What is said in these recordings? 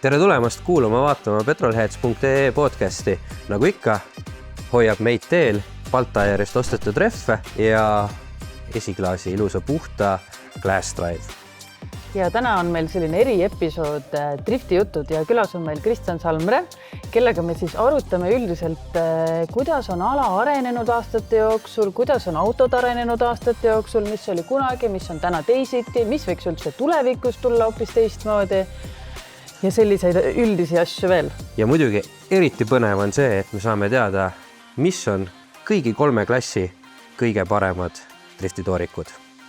Tere tulemast kuulama vaatama petrolheads.ee podcasti. Nagu ikka, hoiab meid teel Baltaierist ostetud rehve ja esiklaasi ilusa puhta Glass Drive. Ja täna on meil selline eriepisood drifti jutud ja külas on meil Kristjan Salmre, kellega me siis arutame üldiselt, kuidas on ala arenenud aastate jooksul, kuidas on autod arenenud aastate jooksul, mis oli kunagi, mis on täna teisiti, mis võiks üldse tulevikus tulla hoopis teistmoodi ja selliseid üldisi asju veel. Ja muidugi eriti põnev on see, et me saame teada, mis on kõigi 3 klassi kõige paremad driftitoorikud.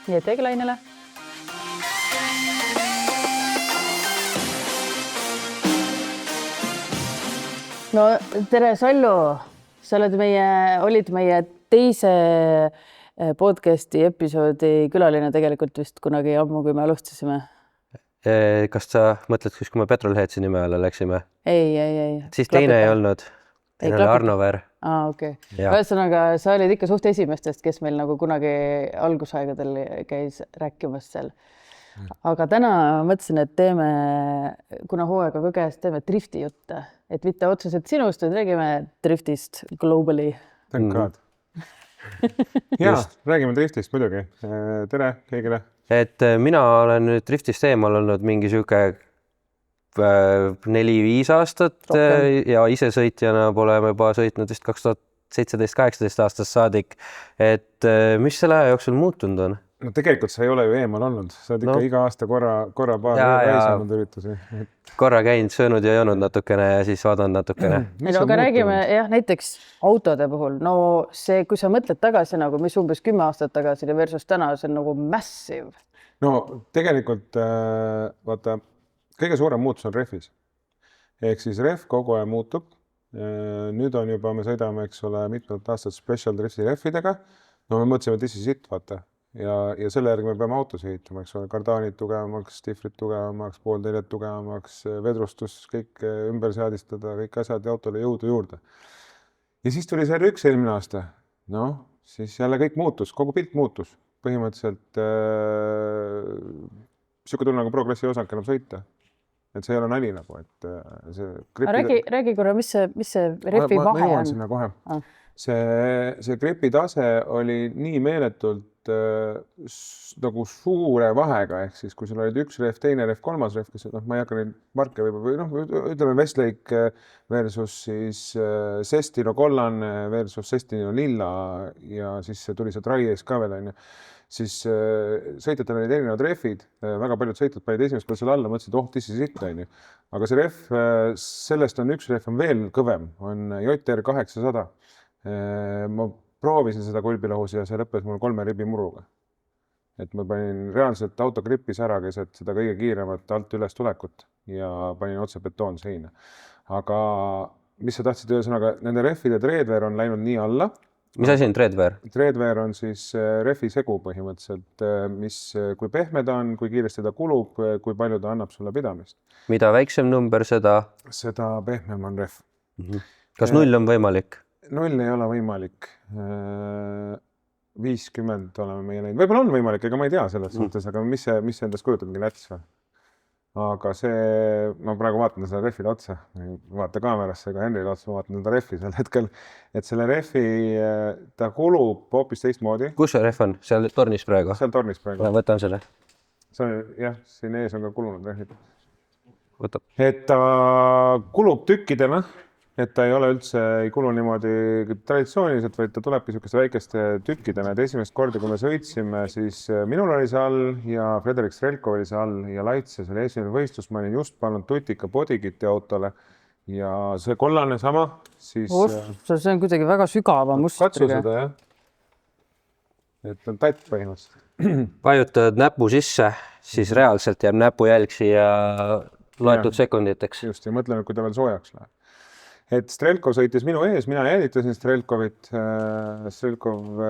Nii et Eglainele. No tere Sallu, sa olid meie teise podcasti episoodi külaline tegelikult vist kunagi ammu, kui me alustasime. Kas sa mõtled, kui me Petrolheadsi nime alla läksime? Ei. Siis teine ei olnud. Teine oli Arno Ver. Okei. Ühesõnaga, sa olid ikka suht esimestest, kes meil nagu kunagi algusaegadel käis rääkimas seal. Aga täna mõtlesin, et teeme, kuna hooaega ka käes, teeme drifti jutte. Et mitte otseselt sinust, et räägime driftist globally. Thank God. Räägime driftist muidugi. Tere kõigile. Et mina olen nüüd driftist eemal olnud mingi siuke 4-5 aastat ja ise sõitjana pole juba sõitnud vist 2017-18 aastast saadik. Et mis selle aja jooksul muutunud on? No tegelikult sa ei ole ju eemal olnud. Sa oled ikka iga aasta korra paar väisanud üritusi. Korra käinud, söönud ja joonud natukene ja siis vaadanud natukene. Aga räägime näiteks autode puhul. No see, kui sa mõtled tagasi, nagu mis umbes 10 aastat tagasi versus täna, see on nagu massive. No tegelikult, vaata, kõige suurem muutus on rehvis. Ehk siis rehv kogu aeg muutub. Nüüd on juba, me sõidame, eks ole, mitmed aastad special drifti rehvidega. No me mõtlesime, et this is it, vaata. Ja selle järgi me peame autos ehitama, eks ole, kardaanid tugevamaks, stifrid tugevamaks, poolteljed tugevamaks, vedrustus, kõik ümber seadistada, kõik asjad ja autole jõudu juurde. Ja siis tuli see R1 eelmine aasta. No, siis jälle kõik muutus, kogu pilt muutus. Põhimõtteliselt siuke tunne nagu progressi osak enam sõita. Et see ei ole nali nagu, et see Räägi korra, mis see rehvi vahe on? Ma jõuan sinna kohe. See gripi tase oli nii meeletult nagu suure vahega, ehk siis kui sul olid üks rehv, teine rehv, kolmas rehv, kes, ma ei hakka neid marke või ütleme Westlake versus siis Sestino kollane versus Sestino lilla ja siis tuli see Tri-Ace ka veel, siis sõitjatel olid erinevad rehvid, väga paljud sõitjad panid esimest peal selle alla, mõtlesid, this is it, aga see rehv, sellest on üks rehv on veel kõvem, on JR 800. Ma proovisin seda kulbilahus ja see lõppes mul 3 ribi muruga. Et ma panin reaalselt auto gripis ära keset seda kõige kiiremat alt üles tulekut ja panin otse betoon seina. Aga mis sa tahtsid ühesõnaga, nende rehvide treadwear on läinud nii alla. Mis asi on treadwear? Treadwear on siis rehvi segu põhimõtteliselt, mis kui pehme ta on, kui kiiresti ta kulub, kui palju ta annab sulle pidamist. Mida väiksem number, seda pehmem on rehv. Kas 0 on võimalik? 0 ei ole võimalik. 50 oleme meie näinud. Võib-olla on võimalik, ega ma ei tea selles suhtes, aga mis see endast kujutab mingi läts või? Aga see, ma praegu vaatan seda rehvile otsa, vaata kaamerasse, ega Henrile otsa, ma vaatan seda rehvi sel hetkel, et selle rehvi, ta kulub hoopis teistmoodi. Kus see rehv on? Seal tornis praegu? Seal tornis praegu. Võtan selle. Siin ees on ka kulunud rehvid. Võtab. Et ta kulub tükkidena. Et ta ei ole üldse, ei kulu niimoodi traditsiooniliselt, vaid ta tulebki niisuguste väikeste tükkidena. Et esimest korda, kui me sõitsime, siis minul oli see all ja Frederik Strelkov oli see all ja Laitses oli esimene võistlus. Ma olin just pannud tutika bodykitti autole ja see kollane sama. Siis, see on kuidagi väga sügava mustriga. Katsu seda, jah. Et on tatt põhimõtteliselt. Vajutad näpu sisse, siis reaalselt jääb näpujälg siia loetud sekunditeks. Just, ja mõtlen, et kui ta veel soojaks läheb. Et Strelkov sõitis minu ees, mina jäälitasin Strelkovit. Strelkov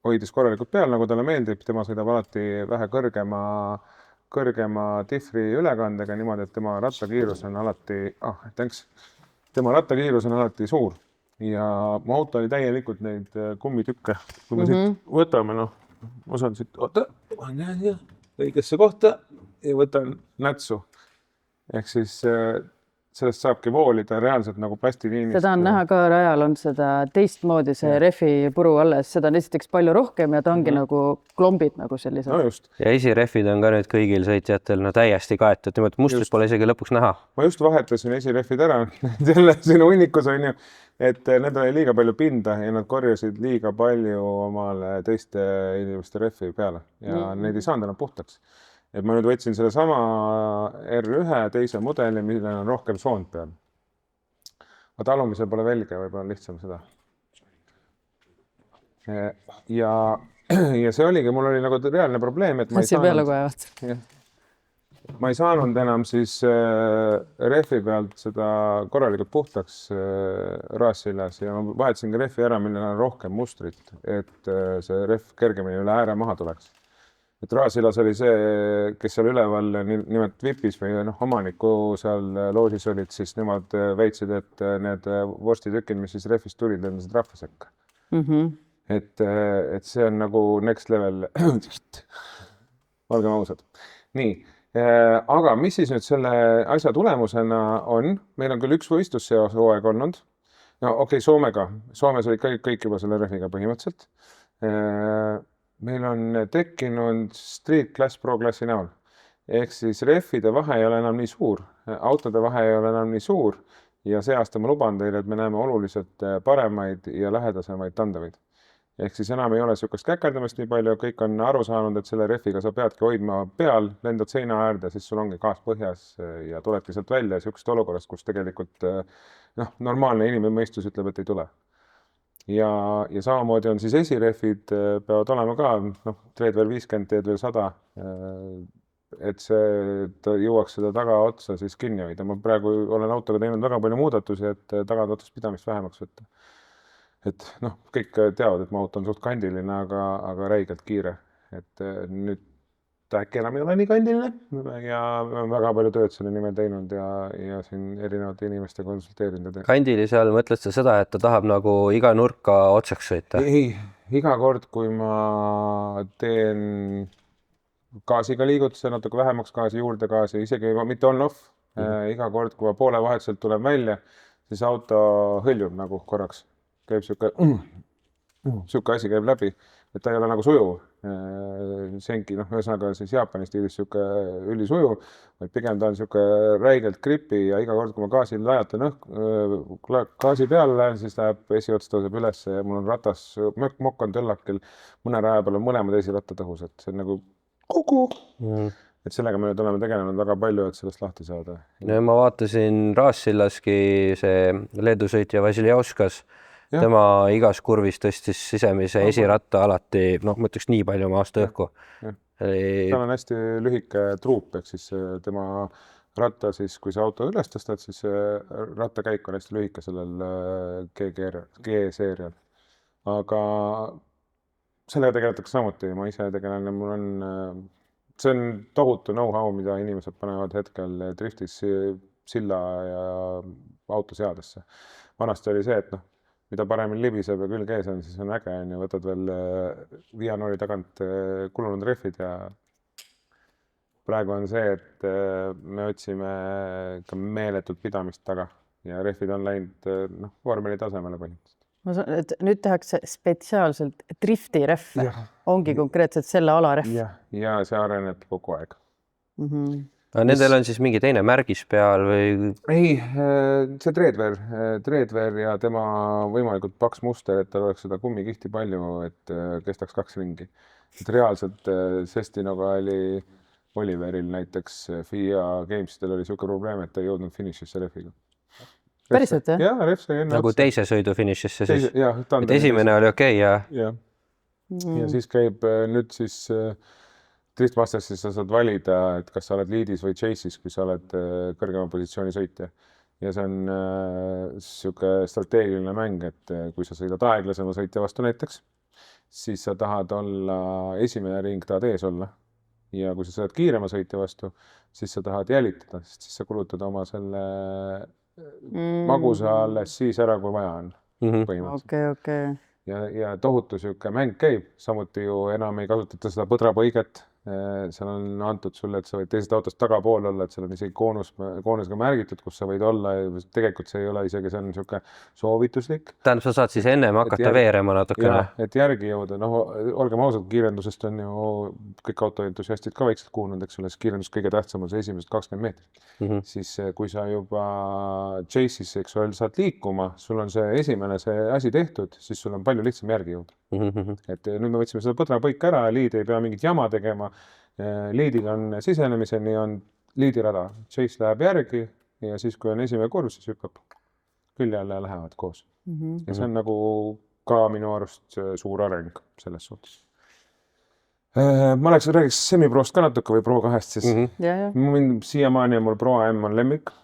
hoidis korralikult peal, nagu talle meeldib. Tema sõidab alati vähe kõrgema diffri ülekandega niimoodi, et tema rattakiirus on alati suur. Ja mu auto oli täielikult neid kummitükke. Kui me siit võtame, ma saan siit õigesse kohta ja võtan nätsu. ehk siis sellest saabki voolida reaalselt nagu plastiliinist. Seda on näha ka rajal on seda teistmoodi see rehvi puru alles, seda on esiteks palju rohkem ja ta ongi nagu klombid nagu sellised. No just. Ja esirehvid on ka nüüd kõigil sõitjatel täiesti kaetud, niimoodi mustrit pole isegi lõpuks näha. Ma just vahetasin esirehvid ära selle sinu hunnikus on ju, et need oli liiga palju pinda ja nad korjasid liiga palju omale teiste inimeste rehvi peale ja neid ei saanud enam puhtaks. Et ma nüüd võtsin selle sama R1 teise mudeli, millel on rohkem soond peal. Aga talumisel pole velge, võib-olla lihtsam seda. Ja see oligi, mul oli nagu reaalne probleem, et ma ei saanud enam siis rehvi pealt seda korralikult puhtaks Raassillas ja ma vahetasin ka rehvi ära, millel on rohkem mustrit, et see rehv kergemini üle ääre maha tuleks. Et Raassillas oli see, kes seal üleval nimelt VIPis või omaniku seal loosis olid, siis nemad väitsid, et need vorstitükid, mis siis rehvist tulid, lendasid rahva sekka. Et see on nagu next level. Olgem ausad. Nii, aga mis siis nüüd selle asja tulemusena on? Meil on küll üks võistlus see hooaeg olnud. No okei, Soomega. Soomes olid kõik juba selle rehviga põhimõtteliselt. Meil on tekkinud Street Class Pro klassi näol. Ehk siis rehvide vahe ei ole enam nii suur, autode vahe ei ole enam nii suur ja see aasta ma luban teile, et me näeme oluliselt paremaid ja lähedasemaid tandemeid. Ehk siis enam ei ole sükast käkerdamist nii palju, kõik on aru saanud, et selle rehviga sa peadki hoidma peal, lendad seina äärde, siis sul ongi gaas põhjas ja tuledki sealt välja sükest olukorrast, kus tegelikult normaalne inimmõistus ütleb, et ei tule. Ja samamoodi on siis esirehvid peavad olema ka, Tradeware 50, Tradeware 100, et see jõuaks seda tagaotsa siis kinni hoida. Ma praegu olen autoga teinud väga palju muudatusi, et tagaotsast pidamist vähemaks võtta. Et kõik teavad, et mu auto on suht kandiline, aga räigelt kiire. Et nüüd ta äkki enam ei ole nii kandiline ja väga palju tööd selle nimel teinud ja siin erinevate inimeste konsulteerinud. Kandilise all mõtled sa seda, et ta tahab nagu iga nurka otsaks sõita? Ei, iga kord, kui ma teen gaasiga liigutuse, natuke vähemaks gaasi, juurde gaasi, isegi mitte on-off, iga kord, kui ma poole vahetuselt tulen välja, siis auto hõljub nagu korraks. Käib siuke asi käib läbi, et ta ei ole nagu sujuv. Senki, ühesõnaga siis Jaapani stiilis siuke ülisujuv, vaid pigem ta on siuke räigelt gripi ja iga kord, kui ma gaasi lajatan gaasi peale lähen, siis läheb esiots tõuseb üles ja mul on ratas, mokk on tõllakil, mõne raja peal on mõlemad esirattad õhus, et see on nagu kuku. Et sellega me nüüd oleme tegelenud väga palju, et sellest lahti saada. No, ma vaatasin Raasssillaski see Leedu sõitja Vasiljauskas. Tema igas kurvis tõstis sisemise esiratta alati, ma ütleks nii palju maast õhku. Tal on hästi lühike truup, ehk siis tema ratta siis, kui see auto üles tõstad, siis rattakäik on hästi lühike sellel G-seerial. Aga sellega tegeletakse samuti, ma ise tegelen, mul on, see on tohutu know-how, mida inimesed panevad hetkel driftis silla ja autoseadesse. Vanasti oli see, et mida paremini libiseb ja külg ees on, siis on äge ja võtad veel Vianori tagant kulunud rehvid ja praegu on see, et me otsime ka meeletut pidamist taga ja rehvid on läinud vormeli tasemele põhimõtteliselt. Ma saan, et nüüd tehakse spetsiaalselt drifti rehve, ongi konkreetselt selle ala rehv. Ja see areneb kogu aeg. Nendel on siis mingi teine märgis peal või? Ei, see Tradeware ja tema võimalikult paks muster, et tal oleks seda kummikihti palju, et kestaks 2 ringi. Et reaalselt Sestinoga oli Oliveril näiteks FIA Gamesidel oli siuke probleem, et ta ei jõudnud finišisse rehviga. Päriselt, jah? Jah, rehv sai enne nagu teise sõidu finišisse siis? Et esimene oli okei, ja siis käib nüüd siis Driftmasters siis sa saad valida, et kas sa oled leadis või chase'is, kui sa oled kõrgema positsiooni sõitja. Ja see on siuke strateegiline mäng, et kui sa sõidad aeglasema sõitja vastu näiteks, siis sa tahad olla esimene ring, tahad ees olla. Ja kui sa sõidad kiirema sõitja vastu, siis sa tahad jälitada, sest siis sa kulutad oma selle magusa alles siis ära, kui vaja on. Okay. Ja tohutu siuke mäng käib, samuti ju enam ei kasutata seda põdrapõiget, seal on antud sulle, et sa võid teisest autost tagapool olla, et seal on isegi koonusega märgitud, kus sa võid olla ja tegelikult see ei ole isegi, see on niisugune soovituslik. Tähendab, sa saad siis ennem hakata veerema natukene. Et järgi jõuda, olgem ausad, kiirendusest on ju kõik autoentusiastid ka vaikselt kuulnud, eks ole, kiirendus kõige tähtsam on see esimesed 20 meetrit. Siis kui sa juba Chase'is, eks ole, saad liikuma, sul on see esimene see asi tehtud, siis sul on palju lihtsam järgi jõuda. Et nüüd me võtsime seda põdrapõika ära, liid ei pea mingit jama tegema. Liidil on sisenemiseni on liidirada. Chase läheb järgi ja siis, kui on esimene kurv, siis hüppab külje alla ja lähevad koos. Ja see on nagu ka minu arust suur areng selles suhtes. Ma räägiks Semi-Prost ka natuke või Pro 2-st siis. Siiamaani on mul Pro AM on lemmik.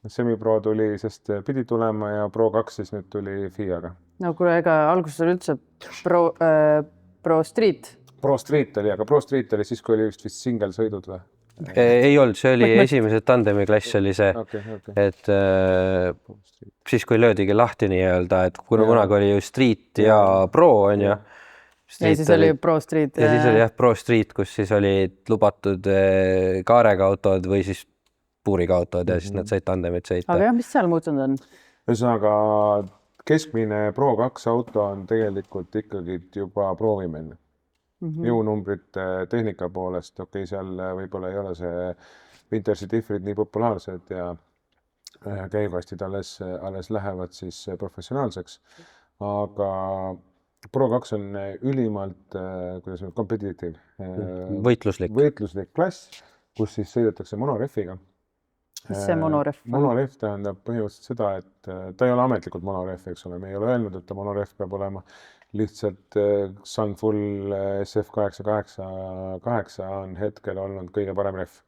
Semi-Pro tuli, sest pidi tulema ja Pro 2 siis nüüd tuli FIA-ga. No kuule, ega alguses oli üldse Pro Street. Pro Street oli, aga Pro Street oli siis, kui oli vist single sõidud või? Ei olnud, see oli esimese tandemi klass oli see, et siis kui löödigi lahti nii-öelda, et kuna kunagi oli ju Street ja Pro on ju. Ja siis oli Pro Street. Ja siis oli Pro Street, kus siis olid lubatud kaarega autod või siis puuriga autod ja siis nad said tandemit sõita. Aga jah, mis seal muutunud on? Ühesõnaga keskmine Pro 2 auto on tegelikult ikkagi juba proovimeelne. Jõunumbrite tehnika poolest, seal võib-olla ei ole see Wintersi diffrid nii populaarsed ja käivastid alles lähevad siis professionaalseks. Aga Pro 2 on ülimalt competitive. Võitluslik klass, kus siis sõidetakse monorefiga. Mis see monoref on? Monoref tähendab põhimõtteliselt seda, et ta ei ole ametlikult monoref, eks ole. Me ei ole öelnud, et ta monoref peab olema lihtsalt Sunfull SF888 on hetkel olnud kõige parem ref.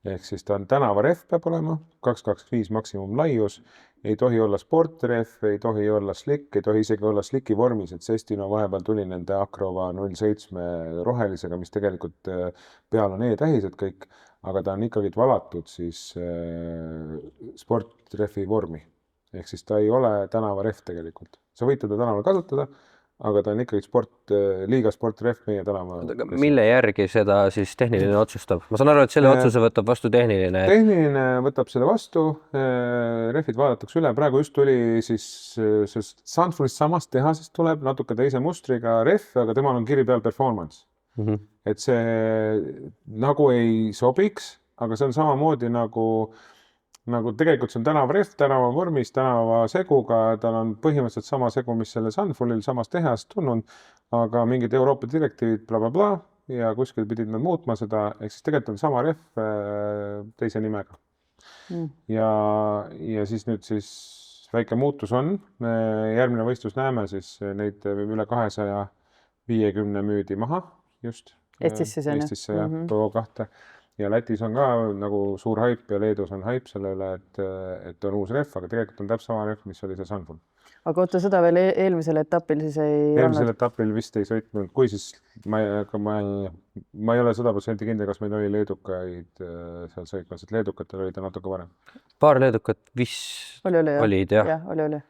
Ehk siis ta on tänavaref peab olema, 225 maksimum laius, ei tohi olla sportref, ei tohi olla slick, ei tohi isegi olla slicki vormis, et Sestino vahepeal tuli nende Acrova 07 rohelisega, mis tegelikult peal on E-tähised kõik, aga ta on ikkagi valatud siis sportrefi vormi. Ehk siis ta ei ole tänavaref tegelikult. Sa võid teda tänaval kasutada, aga ta on ikkagi liiga sportref meie tänava. Mille järgi seda siis tehniline otsustab? Ma saan aru, et selle otsuse võtab vastu tehniline. Tehniline võtab selle vastu, refid vaadatakse üle. Praegu just tuli siis Sunfullist samast tehasest tuleb natuke teise mustriga ref, aga temal on kiri peal performance. Et see nagu ei sobiks, aga see on samamoodi nagu tegelikult see on tänavaref, tänava vormis, tänava seguga, tal on põhimõtteliselt sama segu, mis selle Sunfullil samast tehast tulnud, aga mingid Euroopa direktiivid bla ja kuskil pidid nad muutma seda, ehk siis tegelikult on sama ref teise nimega. Ja siis nüüd siis väike muutus on, järgmine võistlus näeme siis neid üle 250 müüdi maha just. Eestisse ja Pro 2. Ja Lätis on ka nagu suur haip ja Leedus on haip selle üle, et on uus ref, aga tegelikult on täpselt sama ref, mis oli see Sunfull. Aga oota, seda veel eelmisel etapil siis ei olnud? Eelmisel etapil vist ei sõitnud, kui siis ma ei ole 100% kindel, kas meil oli leedukaid seal sõitmas, et leedukatel oli ta natuke varem. Paar leedukat vist olid, jah. Oli.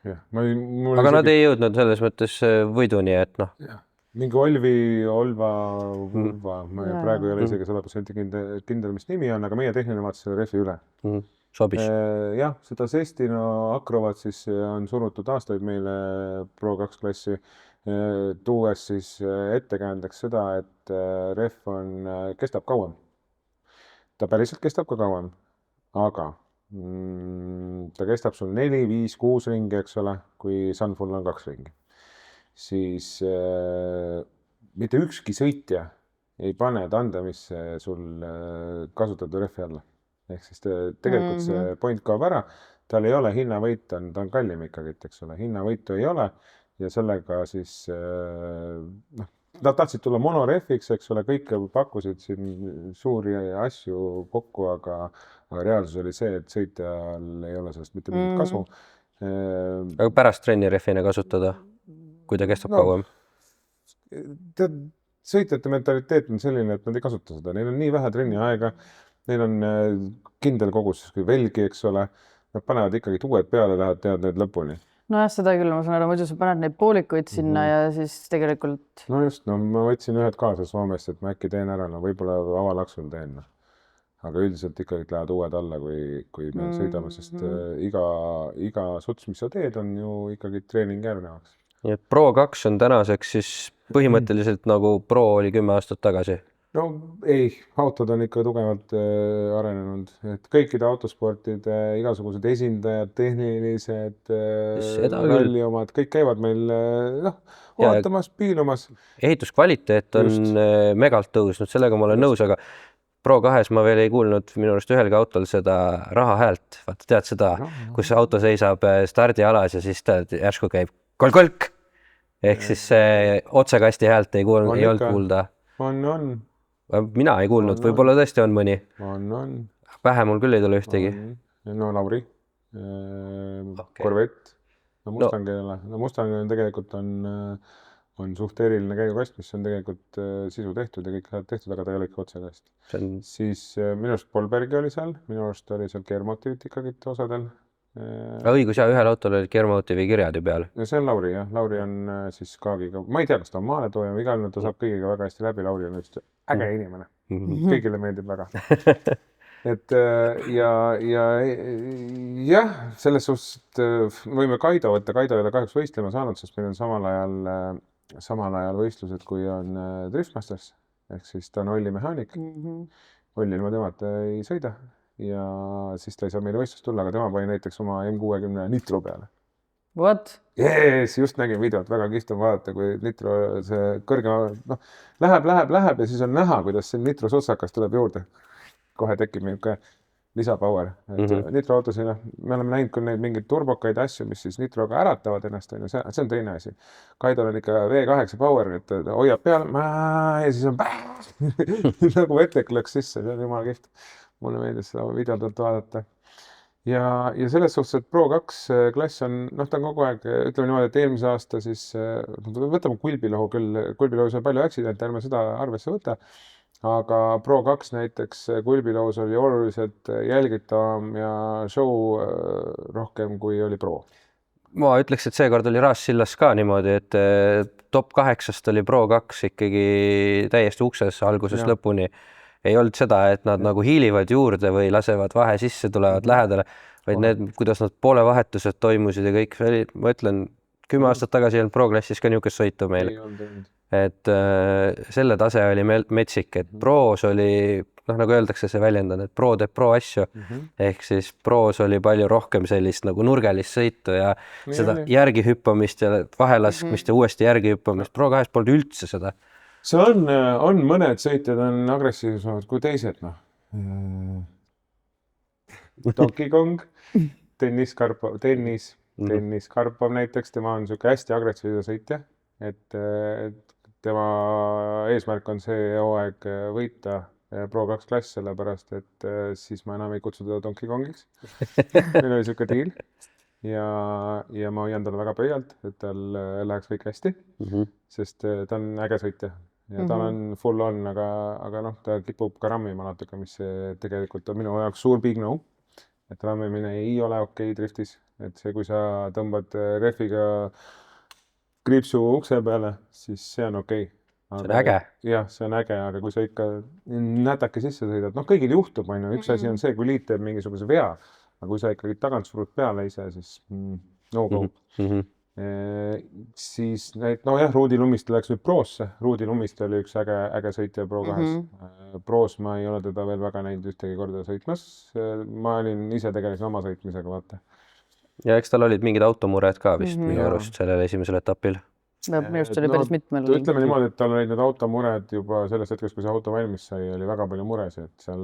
Aga nad ei jõudnud selles mõttes võiduni, et noh. Mingi Olva, ma praegu ei ole isegi 100% kindel, mis nimi on, aga meie tehniline vaatas selle refi üle. Sobis. Jah, seda Sestino Acrovat siis on surutud aastaid meile Pro 2 klassi, tuues siis ettekäändeks seda, et ref kestab kauem. Ta päriselt kestab ka kauem, aga ta kestab sul 4, 5, 6 ringi, eks ole, kui Sunfull on 2 ringi. Siis mitte ükski sõitja ei pane tandemisse sul kasutatud refi alla. Ehk siis tegelikult see point kaob ära, tal ei ole hinnavõit, ta on kallim ikkagi, eks ole, hinnavõitu ei ole ja sellega siis nad tahtsid tulla monorefiks, eks ole, kõik pakkusid siin suuri asju kokku, aga reaalsus oli see, et sõitjal ei ole sellest mitte mingit kasu. Aga pärast trenni refina kasutada? Kui ta kestab kauem? Sõitjate mentaliteet on selline, et nad ei kasuta seda. Neil on nii vähe trenni aega, neil on kindel kogus, kui velgi, eks ole. Nad panevad ikkagi uued peale, lähevad tead need lõpuni. nojah, seda küll, ma saan aru, muidu sa paned neid poolikuid sinna ja siis tegelikult... No just, no ma võtsin ühed kaasa Soomest, et ma äkki teen ära, no võib-olla avalaksul teen. Aga üldiselt ikkagi lähevad uued alla, kui me sõidame, sest iga suts, mis sa teed, on ju ikkagi treening järgnevaks. Nii et Pro 2 on tänaseks siis põhimõtteliselt nagu Pro oli 10 aastat tagasi. No ei, autod on ikka tugevalt arenenud, et kõikide autosportide igasugused esindajad, tehnilised, ralli omad, kõik käivad meil vaatamas, piilumas. Ehituskvaliteet on megalt tõusnud, sellega ma olen nõus, aga Pro 2 ma veel ei kuulnud minu arust ühelgi autol seda raha häält. Vaata, tead seda, kus auto seisab stardialas ja siis ta järsku käib kolk-kolk. Ehk siis otsekasti häält ei olnud kuulda. On. Mina ei kuulnud, võib-olla tõesti on mõni. On. Pähe mul küll ei tule ühtegi. No Lauri, Corvette, Mustang on tegelikult on suht eriline käigukast, mis on tegelikult sisu tehtud ja kõik tehtud, aga ta ei ole ikka otsekast. Siis minu arust Polbergi oli seal, minu arust oli seal gearmotiivit ikkagi osadel. Õigus ja ühel autol oli gearmotiivi kirjad ju peal. Ja see on Lauri, jah. Lauri on siis kaagiga, ma ei tea, kas ta on maaletooja, igal juhul ta saab kõigiga väga hästi läbi. Lauri on just äge inimene. Kõigile meeldib väga. Et jah, selles suhtes võime Kaido võtta. Kaido ei ole kahjuks võistlema saanud, sest meil on samal ajal võistlused, kui on Driftmasters. Ehk siis ta on Olli mehaanik. Olli ilma temata ei sõida. Ja siis ta ei saa meile võistlust tulla, aga tema pani näiteks oma M60 Nitro peale. What? Yes, just nägin videot, väga kihvt on vaadata, kui Nitro see kõrgema, läheb ja siis on näha, kuidas see Nitro sotsakas tuleb juurde. Kohe tekib mingi lisapower. Nitro autosina, me oleme näinud küll neid mingeid turbokaid asju, mis siis Nitroga äratavad ennast, see on teine asi. Kaidol on ikka V8 power, et hoiab peal ja siis on nagu vetek lõks sisse, see on jumala kihvt. Mulle meeldis seda videotult vaadata. Ja selles suhtes, et Pro 2 klass on, ta on kogu aeg, ütleme niimoodi, et eelmise aasta siis, võtame Kulbilohu küll, Kulbilohus on palju accidente, ärme seda arvesse võtta, aga Pro 2 näiteks Kulbilohus oli oluliselt jälgitavam ja show rohkem kui oli Pro. Ma ütleks, et seekord oli Raassillas ka niimoodi, et top 8-st oli Pro 2 ikkagi täiesti ukses algusest lõpuni. Ei olnud seda, et nad nagu hiilivad juurde või lasevad vahe sisse, tulevad lähedale, vaid need, kuidas nad poole vahetused toimusid ja kõik, ma ütlen, 10 aastat tagasi ei olnud Pro-klassis ka niisugust sõitu meil. Et selle tase oli metsik, et Pros oli, nagu öeldakse, see väljend on, et Pro teeb Pro asju, ehk siis Pros oli palju rohkem sellist nagu nurgelist sõitu ja seda järgi hüppamist ja vahelaskmist ja uuesti järgi hüppamist. Pro 2 polnud üldse seda. See on mõned sõitjad on agressiivsemad kui teised, Donkey Kong, Dennis Karpov näiteks, tema on niisugune hästi agressiivne sõitja, et tema eesmärk on see hooaeg võita Pro 2 klass, sellepärast et siis ma enam ei kutsu teda Donkey Kongiks. Meil oli niisugune diil ja ma hoian talle väga pöialt, et tal läheks kõik hästi, sest ta on äge sõitja. Ja tal on full on, aga ta kipub ka rammima natuke, mis tegelikult on minu jaoks suur big no. Et rammimine ei ole okei driftis. Et see, kui sa tõmbad refiga kriipsu ukse peale, siis see on okei. See on äge. Jah, see on äge, aga kui sa ikka nätake sisse sõidad, üks juhtub, üks asi on see, kui liit teeb mingisuguse vea, aga kui sa ikkagi tagant surud peale ise, siis no go. Siis Ruudi Lumiste läks nüüd Prosse. Ruudi Lumiste oli üks äge sõitja Pro 2. Pros ma ei ole teda veel väga näinud ühtegi korda sõitmas. Ma olin ise tegelesin oma sõitmisega, vaata. Ja eks tal olid mingid automured ka vist minu arust sellel esimesel etapil. Minu arust oli päris mitmel. Ütleme niimoodi, et tal olid need automured juba sellest hetkest, kui see auto valmis sai, oli väga palju muresid, et seal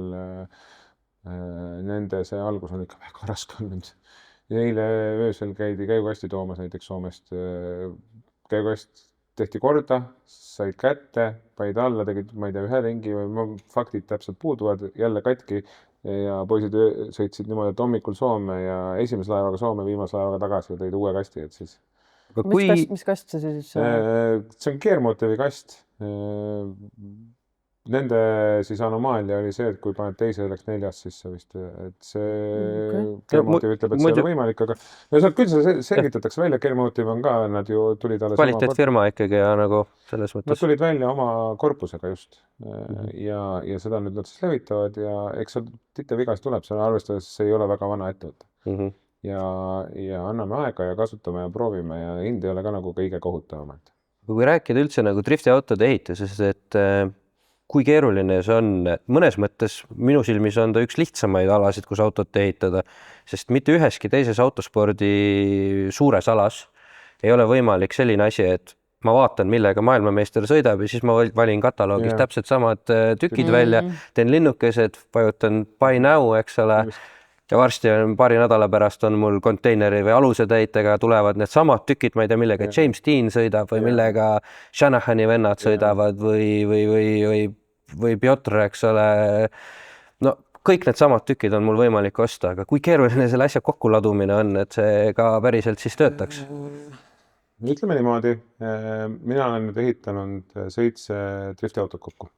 nende see algus on ikka väga raske olnud. Ja eile öösel käidi käigukasti toomas näiteks Soomest. Käigukast tehti korda, said kätte, paid alla, tegid, ma ei tea, ühe ringi või faktid täpselt puuduvad, jälle katki ja poisid sõitsid niimoodi, et hommikul Soome ja esimese laevaga Soome, viimase laevaga tagasi ja tõid uue kasti, et siis. Mis kast see siis? See on gearmotiivi kast. nende siis anomaalia oli see, et kui paned teise, läks 4 sisse vist, et see Gearmotive ütleb, et see ei ole võimalik, aga no küll see selgitatakse välja, Gearmotive on ka, nad ju tulid alles kvaliteetfirma ikkagi ja nagu selles Nad mõttes. tulid välja oma korpusega just ja seda nüüd nad siis levitavad ja eks seal titevigas tuleb, seal arvestades see ei ole väga vana ettevõte. Ja anname aega ja kasutame ja proovime ja hind ei ole ka nagu kõige kohutavam. Kui rääkida üldse nagu driftiautode ehitusest, et kui keeruline see on, mõnes mõttes minu silmis on ta üks lihtsamaid alasid, kus autot ehitada, sest mitte üheski teises autospordi suures alas ei ole võimalik selline asi, et ma vaatan, millega maailmameister sõidab ja siis ma valin kataloogis täpselt samad tükid välja, teen linnukesed, vajutan buy now, eks ole. Ja varsti on paari nädala pärast on mul konteineri või alusetäitega tulevad need samad tükid, ma ei tea, millega James Dean sõidab või millega Shanahani vennad sõidavad või Piotr, eks ole. No kõik need samad tükid on mul võimalik osta, aga kui keeruline selle asja kokkuladumine on, et see ka päriselt siis töötaks? Ütleme niimoodi, mina olen nüüd ehitanud 7 driftiautot kokku.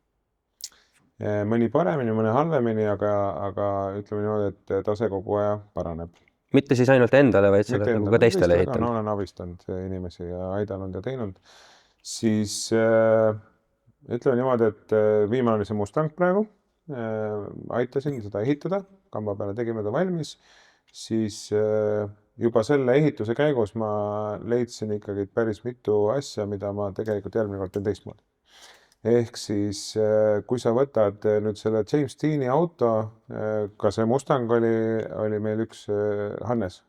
Mõni paremini, mõne halvemini, aga ütleme niimoodi, et tase kogu aja paraneb. Mitte siis ainult endale, vaid selle nagu ka teistele ehitanud. Olen avistanud inimesi ja aidanud ja teinud. Siis ütleme niimoodi, et viimane oli see Mustang praegu. Aitasin seda ehitada, kamba peale tegime ta valmis. Siis juba selle ehituse käigus ma leidsin ikkagi päris mitu asja, mida ma tegelikult järgmine kord teen teistmoodi. Ehk siis, kui sa võtad nüüd selle James Deani auto, ka see Mustang oli meil üks, Hannes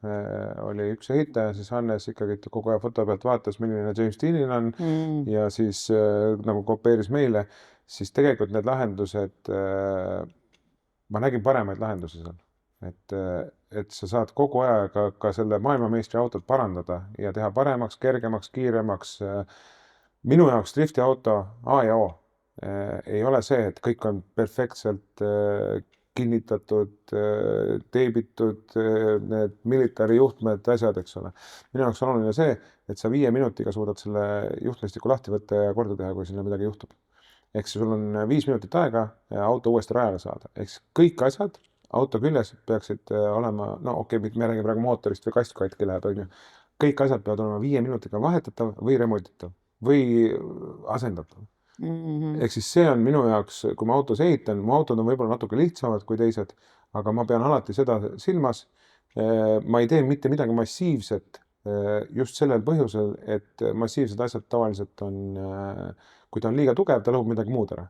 oli üks ehitaja, siis Hannes ikkagi kogu aja foto pealt vaatas, milline James Deanil on ja siis nagu kopeeris meile, siis tegelikult need lahendused, ma nägin paremaid lahendusi seal. Et sa saad kogu aja ka selle maailmameistri autot parandada ja teha paremaks, kergemaks, kiiremaks. Minu jaoks drifti auto A ja O ei ole see, et kõik on perfektselt kinnitatud, teibitud, need militari juhtmed, asjad, eks ole. Minu jaoks on oluline see, et sa 5 minutiga suudad selle juhtmestiku lahti võtta ja korda teha, kui sinna midagi juhtub. Ehk sul on 5 minutit aega auto uuesti rajale saada. Ehk kõik asjad auto küljes peaksid olema, no okei, me räägime praegu mootorist või kast katki läheb, kõik asjad peavad olema 5 minutiga vahetatav või remonditav või asendatav. Ehk siis see on minu jaoks, kui ma autos ehitan, mu autod on võib-olla natuke lihtsamad kui teised, aga ma pean alati seda silmas. Ma ei tee mitte midagi massiivset just sellel põhjusel, et massiivsed asjad tavaliselt on, kui ta on liiga tugev, ta lõhub midagi muud ära.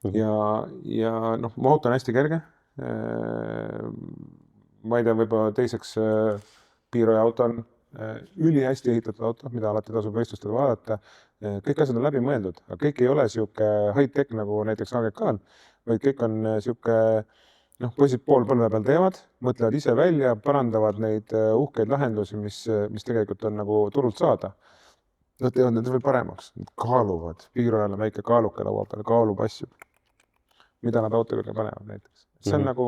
Ja noh, mu auto on hästi kerge. Ma ei tea, võib-olla teiseks Piiroja auto on üli hästi ehitatud auto, mida alati tasub võistlustel vaadata. Kõik asjad on läbi mõeldud, aga kõik ei ole siuke high-tech nagu näiteks AGK-l, vaid kõik on siuke, poisid pool põlve peal teevad, mõtlevad ise välja, parandavad neid uhkeid lahendusi, mis tegelikult on nagu turult saada. Nad teevad need veel paremaks, nad kaaluvad, Piirojal on väike kaaluke laua peal, kaalub asju, mida nad auto külge panevad näiteks. See on nagu,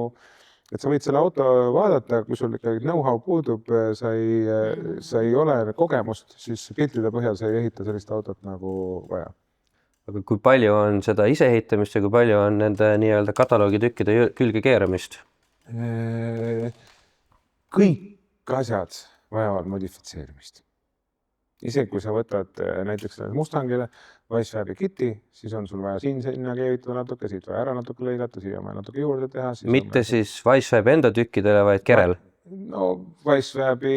et sa võid selle auto vaadata, kui sul ikkagi know-how puudub, sa ei ole kogemust, siis piltide põhjal sa ei ehita sellist autot nagu vaja. Aga kui palju on seda iseehitamist ja kui palju on nende nii-öelda kataloogitükkide külge keeramist? Kõik asjad vajavad modifitseerimist. Isegi kui sa võtad näiteks Mustangile Weisswerbi kiti, siis on sul vaja sinna keevitada natuke, siit vaja ära natuke lõigata, siia vaja natuke juurde teha. Mitte siis Weisswerbi enda tükkidele, vaid kerel? No Weisswerbi,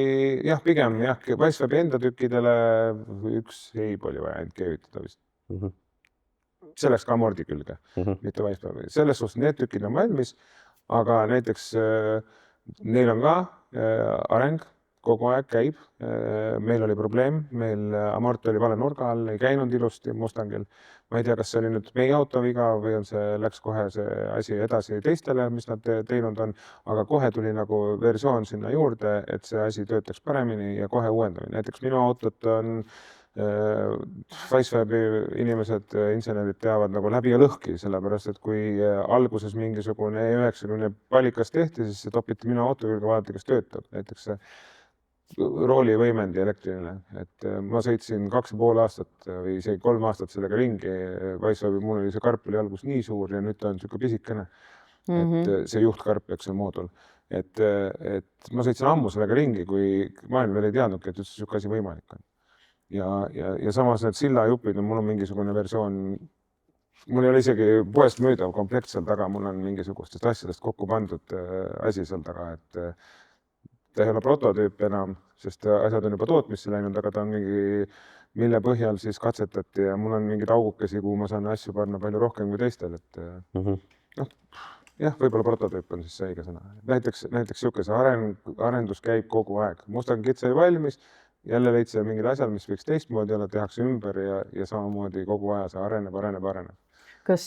pigem Weisswerbi enda tükkidele üks heib oli vaja end keevitada vist. Selleks ka amordi külge, mitte Weisswerbi. Selles suhtes need tükid on valmis, aga näiteks neil on ka areng, kogu aeg käib. Meil oli probleem, meil amort oli vale nurga all, ei käinud ilusti Mustangil. Ma ei tea, kas see oli nüüd meie auto viga või läks kohe see asi edasi teistele, mis nad teinud on, aga kohe tuli nagu versioon sinna juurde, et see asi töötaks paremini ja kohe uuendamine. Näiteks minu autot on Weisswerbi inimesed, insenerid teavad nagu läbi ja lõhki, sellepärast, et kui alguses mingisugune E90 palikas tehti, siis see topiti minu auto külge vaadata, kas töötab. Näiteks roolivõimendi elektriline, et ma sõitsin 2,5 aastat või isegi 3 aastat sellega ringi. Wisewabi, mul oli see karp oli algus nii suur ja nüüd ta on siuke pisikene, et see juhtkarp, eks see moodul. Et ma sõitsin ammu sellega ringi, kui maailm veel ei teadnudki, et üldse siuke asi võimalik on. Ja samas need sillajupid on, mul on mingisugune versioon, mul ei ole isegi poest müüdav komplekt seal taga, mul on mingisugustest asjadest kokku pandud asi seal taga, et ta ei ole prototüüp enam, sest asjad on juba tootmisse läinud, aga ta on mingi, mille põhjal siis katsetati ja mul on mingid augukesi, kuhu ma saan asju panna palju rohkem kui teistel, et jah, võib-olla prototüüp on siis see õige sõna. Näiteks siukese arendus käib kogu aeg. Mustang Kit sai valmis, jälle leidse mingid asjad, mis võiks teistmoodi olla, tehakse ümber ja samamoodi kogu aja see areneb. Kas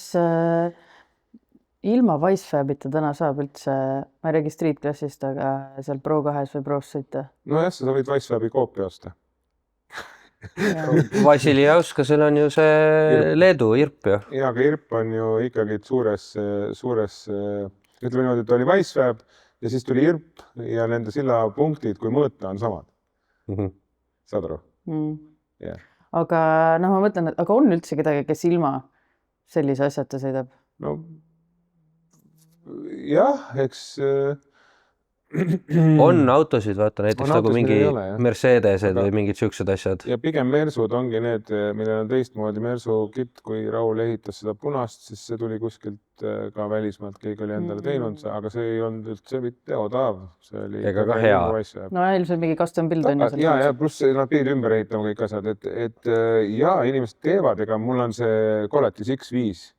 ilma Wicefabita täna saab üldse, ma ei räägi Street Classist, aga seal Pro 2 või Pros sõita? Nojah, sa võid Wicefabi koopia osta. Vasiljauskas on ju see Leedu IRP ju. Ja, aga IRP on ju ikkagi suures, ütleme niimoodi, et oli Wicefab ja siis tuli IRP ja nende sillapunktid, kui mõõta, on samad. Saad aru? Yeah. Aga ma mõtlen, et aga on üldse kedagi, kes ilma sellise asjata sõidab? No jah, eks on autosid, vaata näiteks nagu mingi Mercedesed või mingid siuksed asjad. Ja pigem Mersud ongi need, millel on teistmoodi Mersu Kit, kui Raul ehitas seda punast, siis see tuli kuskilt ka välismaalt, keegi oli endale teinud, aga see ei olnud üldse mitte odav. See oli ega ka hea. No ilmselt mingi custom build on. Ja pluss nad pidid ümber ehitama kõik asjad, et ja inimesed teevad, ega mul on see Coletis X5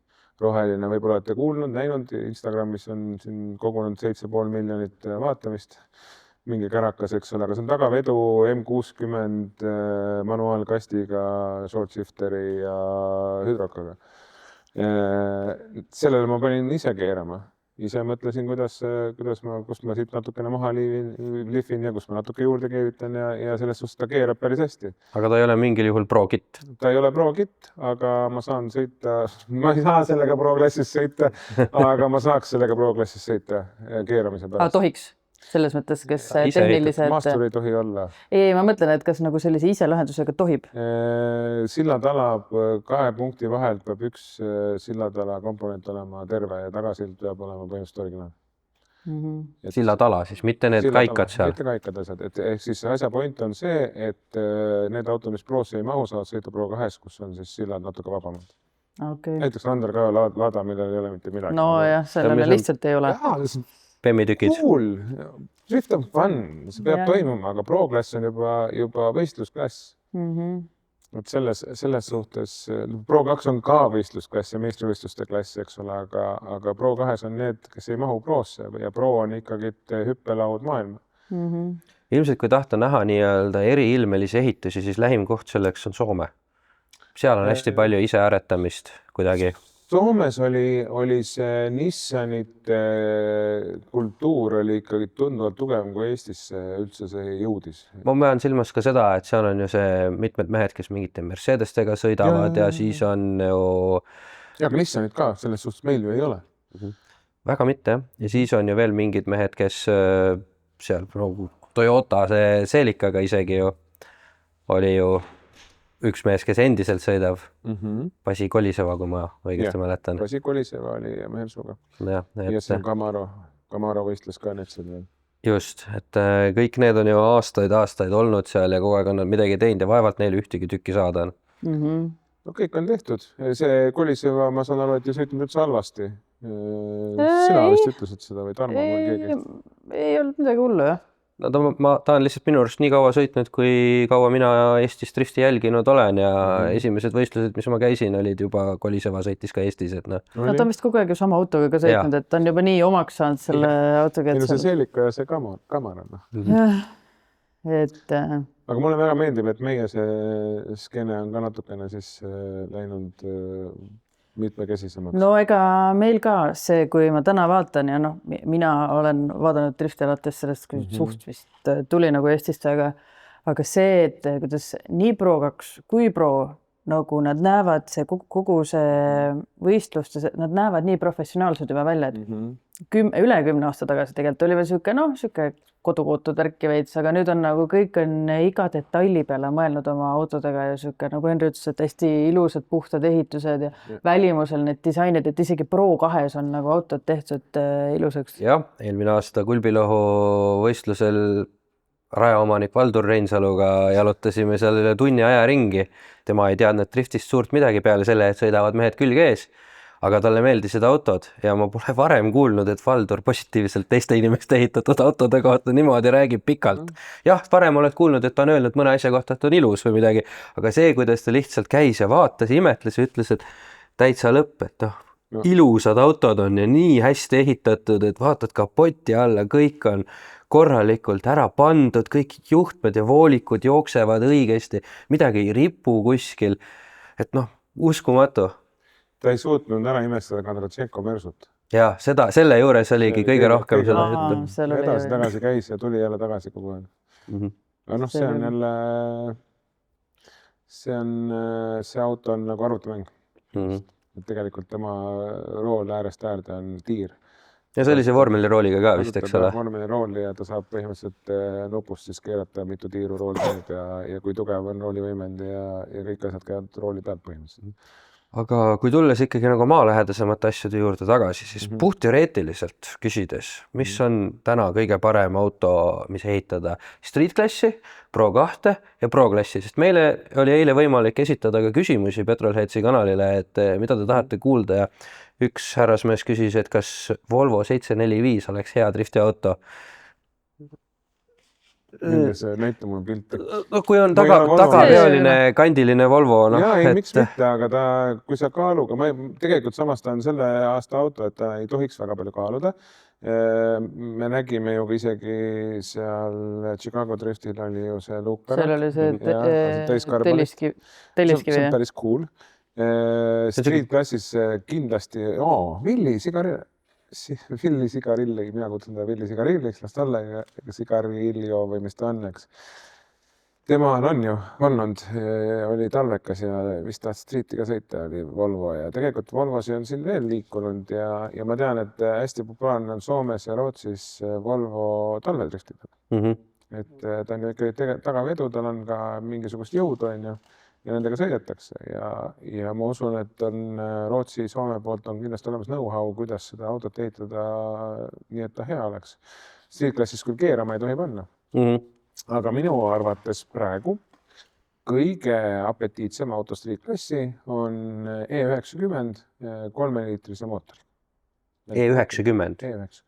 roheline, võib-olla olete kuulnud, näinud, Instagramis on siin kogunud 7,5 miljonit vaatamist, mingi kärakas, eks ole, aga see on tagavedu M60 manuaalkastiga, short shifteri ja hüdrokaga. Sellele ma panin ise keerama. Ise mõtlesin, kust ma siit natukene maha lifin ja kus ma natuke juurde keevitan ja selles suhtes ta keerab päris hästi. Aga ta ei ole mingil juhul Pro Kit? Ta ei ole Pro Kit, aga ma saan sõita, ma ei saa sellega Pro Klassis sõita, aga ma saaks sellega Pro Klassis sõita keeramise pärast. Aga tohiks? Selles mõttes, kes tehnilised... Maastur ei tohi olla. Ei, ma mõtlen, et kas nagu sellise ise lahendusega tohib? Sillatala 2 punkti vahelt peab üks sillatala komponent olema terve ja tagasilt peab olema põhimõtteliselt originaal. Sillatala siis, mitte need kaikad seal? Mitte kaikad asjad. Ehk siis asja point on see, et need autod, mis Pro'sse ei mahu, saavad sõita Pro 2, kus on siis sillad natuke vabamad. Okay. Näiteks Rander ka lada, millel ei ole mitte midagi. No jah, sellele lihtsalt ei ole. Bemmitükid. Cool, drift on fun, see peab toimuma, aga Pro-klass on juba võistlusklass. Selles suhtes, Pro 2 on ka võistlusklass ja meistrivõistluste klass, eks ole, aga Pro 2 on need, kes ei mahu Pro'sse ja Pro on ikkagi hüppelaud maailma. Ilmselt, kui tahta näha nii-öelda eriilmelisi ehitusi, siis lähim koht selleks on Soome. Seal on hästi palju iseäretamist kuidagi. Soomes oli see Nissanite kultuur oli ikkagi tunduvalt tugevam kui Eestis üldse see jõudis. Ma pean silmas ka seda, et seal on ju see mitmed mehed, kes mingite Mercedestega sõidavad ja siis on ju... Ja, aga Nissanit ka, selles suhtes meil ju ei ole. Väga mitte. Ja siis on ju veel mingid mehed, kes seal Toyota Seelikaga isegi ju oli ju üks mees, kes endiselt sõidab. Pasi Koliseva, kui ma õigesti mäletan. Pasi Koliseva oli Mersuga. Ja see on Camaro võistles ka need seal. Just, et kõik need on ju aastaid olnud seal ja kogu aeg on nad midagi teinud ja vaevalt neil ühtegi tükki saada on. No kõik on tehtud. See Koliseva, ma saan aru, et ei sõitnud üldse halvasti. Sina vist ütlesid seda või Tarmo või keegi? Ei olnud midagi hullu, jah. No ta on lihtsalt minu arust nii kaua sõitnud, kui kaua mina Eestis drifti jälginud olen ja esimesed võistlused, mis ma käisin, olid juba Koliseva sõitis ka Eestis. No ta on vist kogu aeg ju sama autoga ka sõitnud, et ta on juba nii omaks saanud selle autoga. See Seelika ja see Camaro. Aga mulle väga meeldib, et meie see skeene on ka natukene siis läinud mitmekesisemaks. No ega meil ka see, kui ma täna vaatan ja mina olen vaadanud drifti alates sellest, kui suht vist tuli nagu Eestist, aga see, et kuidas nii Pro 2 kui Pro, nagu nad näevad kogu see võistlust, nad näevad nii professionaalsed juba välja, et üle 10 aasta tagasi tegelikult oli veel siuke kodukootod värki veits, aga nüüd on nagu kõik on iga detaili peale mõelnud oma autodega ja sihuke, nagu Henri ütles, et hästi ilusad puhtad ehitused ja välimusel need disainid, et isegi Pro2-s on nagu autod tehtud ilusaks. jah, eelmine aasta Kulbilohu võistlusel rajaomanik Valdur Reinsaluga jalutasime seal üle tunni aja ringi. Tema ei teadnud driftist suurt midagi peale selle, et sõidavad mehed külge ees, aga talle meeldisid autod ja ma pole varem kuulnud, et Valdur positiivselt teiste inimeste ehitatud autode kohta niimoodi räägib pikalt. Jah, varem oled kuulnud, et ta on öelnud mõne asja kohta, et on ilus või midagi, aga see, kuidas ta lihtsalt käis ja vaatas ja imetles ja ütles, et täitsa lõpp, et ilusad autod on ja nii hästi ehitatud, et vaatad kapoti alla, kõik on korralikult ära pandud, kõik juhtmed ja voolikud jooksevad õigesti, midagi ei ripu kuskil, et uskumatu. Ta ei suutnud ära imestada Kondratšenko Mersut. Ja selle juures oligi kõige rohkem seda juttu. Edasi-tagasi käis ja tuli jälle tagasi kogu aeg. Aga see on jälle, see auto on nagu arvutimäng. Et tegelikult tema rool äärest äärde on tiir. Ja sellise vormelirooliga ka vist, eks ole? Vormelirooli ja ta saab põhimõtteliselt nupust siis keerata mitu tiiru rooli teed ja kui tugev on roolivõimend ja kõik asjad käivad rooli pealt põhimõtteliselt. Aga kui tulles ikkagi nagu maalähedasemate asjade juurde tagasi, siis puhtteoreetiliselt küsides, mis on täna kõige parem auto, mis ehitada Street-klassi, Pro2 ja Pro-klassi, sest meile oli eile võimalik esitada ka küsimusi Petrolheadsi kanalile, et mida te tahate kuulda ja üks härrasmees küsis, et kas Volvo 745 oleks hea driftiauto. Näita mul pilti. Kui on tagapealine kandiline Volvo. Ei, miks mitte, aga kui sa kaaluga, tegelikult samast on selle aasta auto, et ta ei tohiks väga palju kaaluda. Me nägime ju isegi seal Chicago driftil oli ju see luukpärad. Seal oli see telliskivi. See on päris cool. Street-klassis kindlasti, Villi Sigarilli, mina kutsun ta Villi Sigarilliks, las talle Sigarillio või mis ta on, eks. Tema on ju olnud, oli talvekas ja vist taht Streeti ka sõita, oli Volvo ja tegelikult Volvosi on siin veel liikunud ja ma tean, et hästi populaarne on Soomes ja Rootsis Volvo talvedriftidel. Et ta on ju ikkagi tagavedu, tal on ka mingisugust jõudu, on ju. Ja nendega sõidetakse ja ma usun, et on Rootsi, Soome poolt on kindlasti olemas know-how, kuidas seda autot ehitada nii, et ta hea oleks. Street-klassis küll keerama ei tohi panna. Aga minu arvates praegu kõige apetiitsem auto Street-klassi on E90 3-liitrise mootor. E90? E90.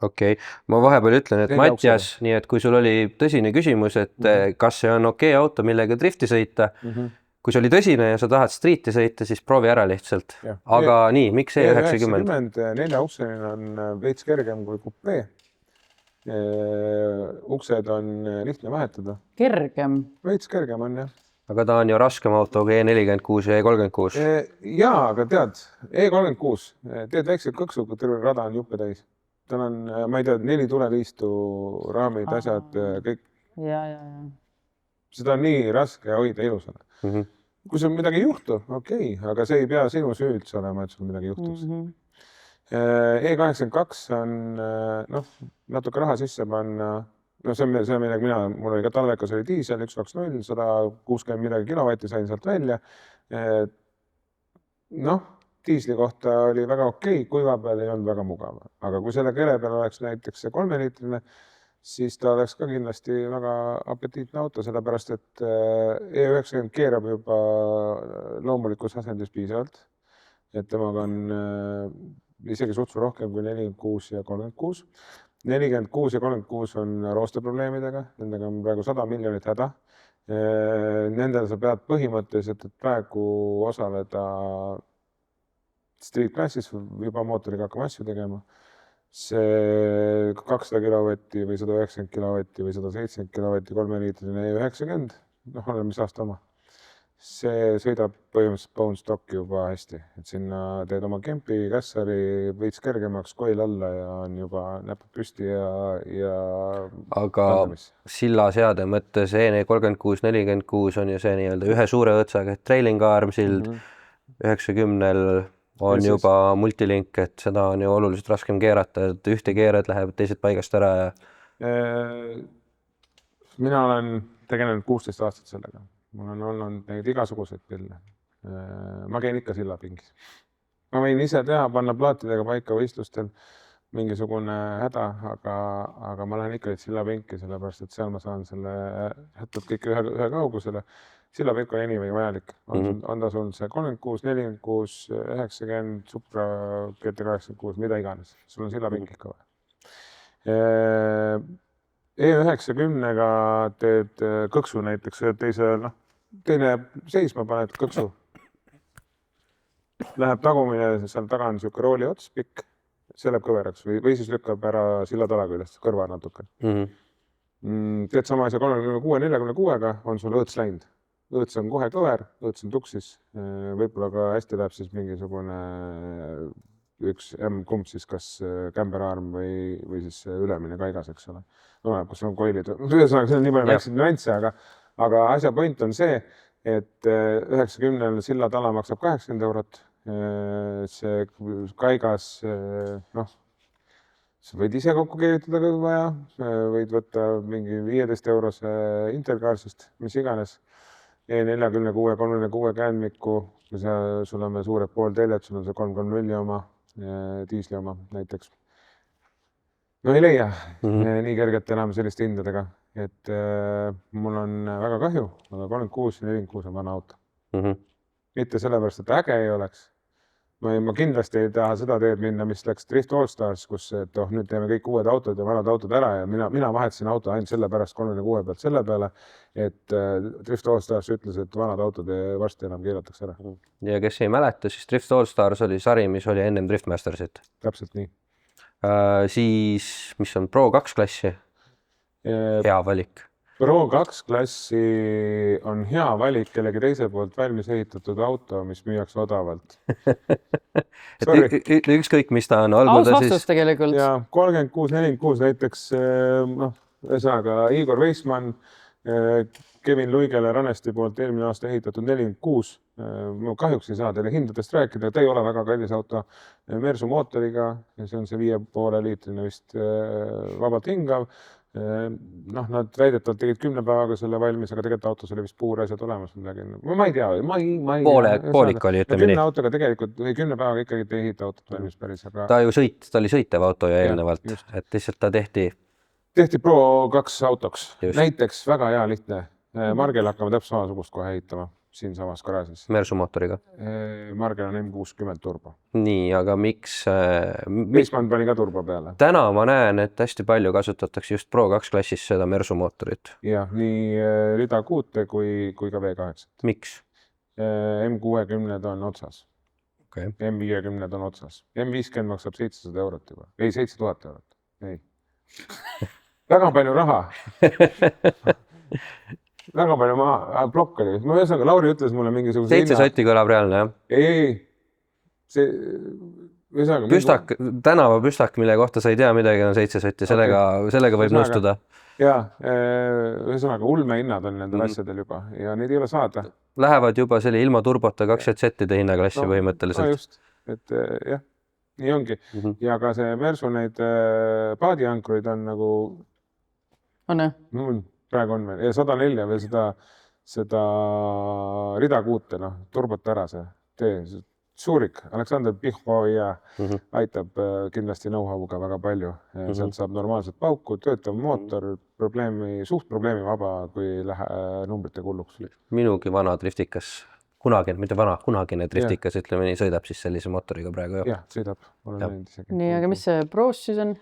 Okei. Ma vahepeal ütlen, et Mattias, nii et kui sul oli tõsine küsimus, et kas see on okei auto, millega drifti sõita, kui see oli tõsine ja sa tahad streeti sõita, siis proovi ära lihtsalt. Aga nii, miks E90? 4-ukseline on veits kergem kui kupee. Uksed on lihtne vahetada. Kergem? Veits kergem on, jah. Aga ta on ju raskem auto kui E46 ja E36. Jaa, aga tead, E36, teed väiksed kõksu, kui terve rada on juppe täis. Tal on, ma ei tea, 4 tuleliistu, raamid, asjad, kõik. Ja. Seda on nii raske hoida ilusana. Kui sul midagi juhtub, okei, aga see ei pea sinu süü üldse olema, et sul midagi juhtuks. E82 on, natuke raha sisse panna. See on midagi mul oli ka talvekas oli diisel 120, 160 midagi kilovatti sain sealt välja. Diisli kohta oli väga okei, kuiva peal ei olnud väga mugav. Aga kui selle kere peal oleks näiteks see 3-liitrine, siis ta oleks ka kindlasti väga apetiitne auto, sellepärast et E90 keerab juba loomulikus asendis piisavalt. Et temaga on isegi sutsu rohkem kui 46 ja 36. 46 ja 36 on roosteprobleemidega, nendega on praegu 100 miljonit häda. Nendel sa pead põhimõtteliselt, et praegu osaleda Street-klassis juba mootoriga hakkama asju tegema. See 200 kilovatti või 190 kilovatti või 170 kilovatti 3-liitrine E90, olen mis aasta oma. See sõidab põhimõtteliselt bone stock juba hästi. Et sinna teed oma kempi, kässari veits kergemaks, koil alla ja on juba näpud püsti ja aga sillaseade mõttes E36, 46 on ju see nii-öelda ühe suure õtsaga trailing arm sild, 90-l on juba multilink, et seda on ju oluliselt raskem keerata, et ühte keered läheb teised paigast ära ja Mina olen tegelenud 16 aastat sellega. Mul on olnud neid igasuguseid pille. Ma käin ikka sillapingis. Ma võin ise teha, panna plaatidega paika võistlustel mingisugune häda, aga ma lähen ikka sillapinki, sellepärast, et seal ma saan selle jätnud kõik ühe kaugusele. Sillapink on anyway vajalik. On ta sul see 36, 46, 90, Supra, GT86, mida iganes. Sul on sillapink ikka vaja. E90-ga teed kõksu näiteks, teine seisma paned kõksu. Läheb tagumine, seal taga on siuke rooli ots pikk, see läheb kõveraks või siis lükkab ära sillatala küljest, kõrva natuke. Teed sama asja 36, 46-ga on sul õõts läinud. Õõts on kohe kõver, õõts on tuksis, võib-olla ka hästi läheb siis mingisugune üks M-kumb siis kas kämberaarm või siis ülemine kaigas, eks ole. Kus on koilid. Ühesõnaga, see on nii palju väikseid nüansse, aga asja point on see, et 90-l sillatala maksab 80 eurot. See kaigas, sa võid ise kokku keeritada kui vaja, võid võtta mingi 15 eurose Intergarsist, mis iganes. E46, 36 käänmiku, sul on suured poolteljed, sul on see 330 oma, diisli oma näiteks. No ei leia nii kergelt enam selliste hindadega, et mul on väga kahju, aga 36 ja 46 on vana auto. Mitte sellepärast, et äge ei oleks. Ma kindlasti ei taha seda teed minna, mis läks Drift All Stars, kus nüüd teeme kõik uued autod ja vanad autod ära ja mina vahetasin auto ainult selle pärast 36 pealt selle peale, et Drift All Stars ütles, et vanad autod varsti enam keelatakse ära. Ja kes ei mäleta, siis Drift All Stars oli sari, mis oli ennem Driftmastersit. Täpselt nii. Siis, mis on Pro 2 klassi? Hea valik. Pro 2 klassi on hea valik kellegi teise poolt valmis ehitatud auto, mis müüakse odavalt. Ükskõik, mis ta on. Aus vastus tegelikult. Ja 36, 46 näiteks ühesõnaga Igor Weissmann, Kevin Luigele Ranesti poolt eelmine aasta ehitatud 46. Kahjuks ei saa teile hindadest rääkida, ta ei ole väga kallis auto Mersu mootoriga, see on see 5,5 liitrine vist vabalt hingav. Nad väidetavalt tegid 10 päevaga selle valmis, aga tegelikult autos oli vist puurasjad olemas. Ma ei tea, poolik oli, ütleme nii. 10 autoga tegelikult, või 10 päevaga ikkagi ei ehita autot valmis päris. Ta oli sõitev auto ja eelnevalt, et lihtsalt ta tehti Pro 2 autoks. Näiteks väga hea lihtne. Margel hakkame täpselt samasugust kohe ehitama siin samas garaažis. Mersu mootoriga. Margel on M60 turbo. Nii, aga miks... Weissmann pani ka turbo peale. Täna ma näen, et hästi palju kasutatakse just Pro 2 klassis seda Mersu mootorit. Jah, nii rida 6 kui ka V8. Miks? M60 on otsas. Okay. M50 on otsas. M50 maksab 700 eurot juba. Ei, 7000 eurot. Ei. Väga palju raha. Väga palju plokk oli. Ma ühesõnaga, Lauri ütles mulle mingisuguse 7 sotti kõlab reaalne, jah? Ei. See ühesõnaga... Püstak, tänava püstak, mille kohta sa ei tea midagi, on 7 sotti. Sellega võib nõustuda. Jaa, ühesõnaga, ulmehinnad on nendel asjadel juba ja neid ei ole saada. Lähevad juba selle ilma turbota 2 Z-ide hinnaklassi põhimõtteliselt. Just, et jah, nii ongi. Ja ka see Mersu neid paadiankruid on nagu... On jah? Praegu on meil. Ja 104 veel seda rida 6, turbot ära see tee. Suurik, Aleksander Pihhoja aitab kindlasti know-how'ga väga palju. Sealt saab normaalselt pauku, töötav mootor, suht probleemi vaba, kui numbrite kulluks. Minugi vana driftikas, kunagine driftikas, ütleme nii, sõidab siis sellise mootoriga praegu. Jah, sõidab. Nii, aga mis see Pros siis on?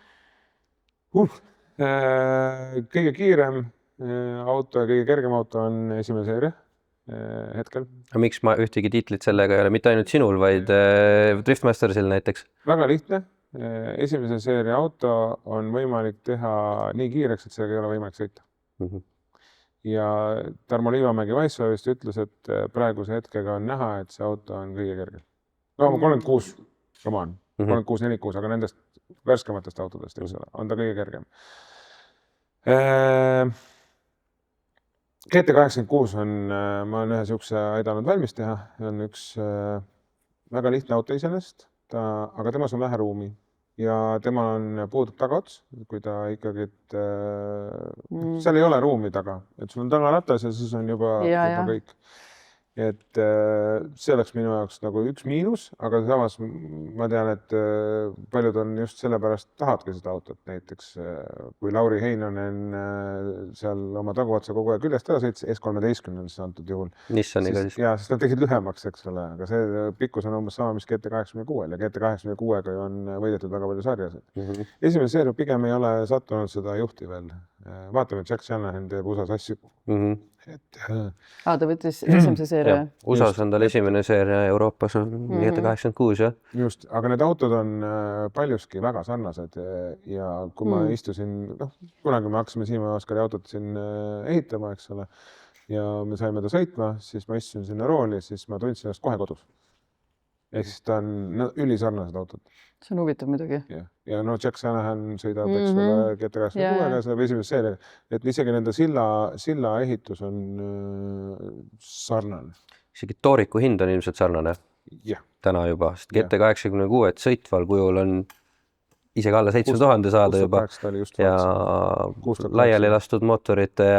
Kõige kiirem auto ja kõige kergem auto on esimene seeria hetkel. Miks ma ühtegi tiitlit sellega ei ole, mitte ainult sinul, vaid Driftmastersil näiteks? Väga lihtne. Esimese seeria auto on võimalik teha nii kiireks, et sellega ei ole võimalik sõita. Ja Tarmo Liivamägi Vaissavist ütles, et praeguse hetkega on näha, et see auto on kõige kergem. 36, 46, aga nendest värskematest autodest on ta kõige kergem. GT86 ma olen ühe siukse aidanud valmis teha. On üks väga lihtne auto iseenesest, aga temas on vähe ruumi. ja temal on puudub tagaots, kui ta ikkagi, et seal ei ole ruumi taga, et sul on tagaratas ja siis on juba kõik. Et see oleks minu jaoks nagu üks miinus, aga samas ma tean, et paljud on just sellepärast tahavadki seda autot, näiteks kui Lauri Heinonen seal oma taguotsa kogu aeg küljest ära sõitis, S13 on siis antud juhul. Nissaniga siis. Ja, siis nad tegid lühemaks, eks ole, aga see pikkus on umbes sama, mis GT86 ja GT86-ga ju on võidetud väga palju sarjasid. Esimene seeria pigem ei ole sattunud seda juhti veel. Vaatame, Jack Shanahan teeb USA asju. Ta võttis esimese seeria. USA-s on tal esimene seeria, Euroopas on GT86, jah. Just, aga need autod on paljuski väga sarnased ja kui ma istusin, kunagi me hakkasime Siim Oskari autot siin ehitama, eks ole, ja me saime ta sõitma, siis ma istusin sinna rooli, siis ma tundsin ennast kohe kodus. Ehk siis ta on ülisarnased autod. See on huvitav midagi. Ja Jack Shanahan sõidab, eks ole, GT86-ga sõidab esimese seeria, et isegi nende silla ehitus on sarnane. Isegi tooriku hind on ilmselt sarnane täna juba, sest GT86 sõitval kujul on isegi alla 7000 saada juba ja laiali lastud mootorite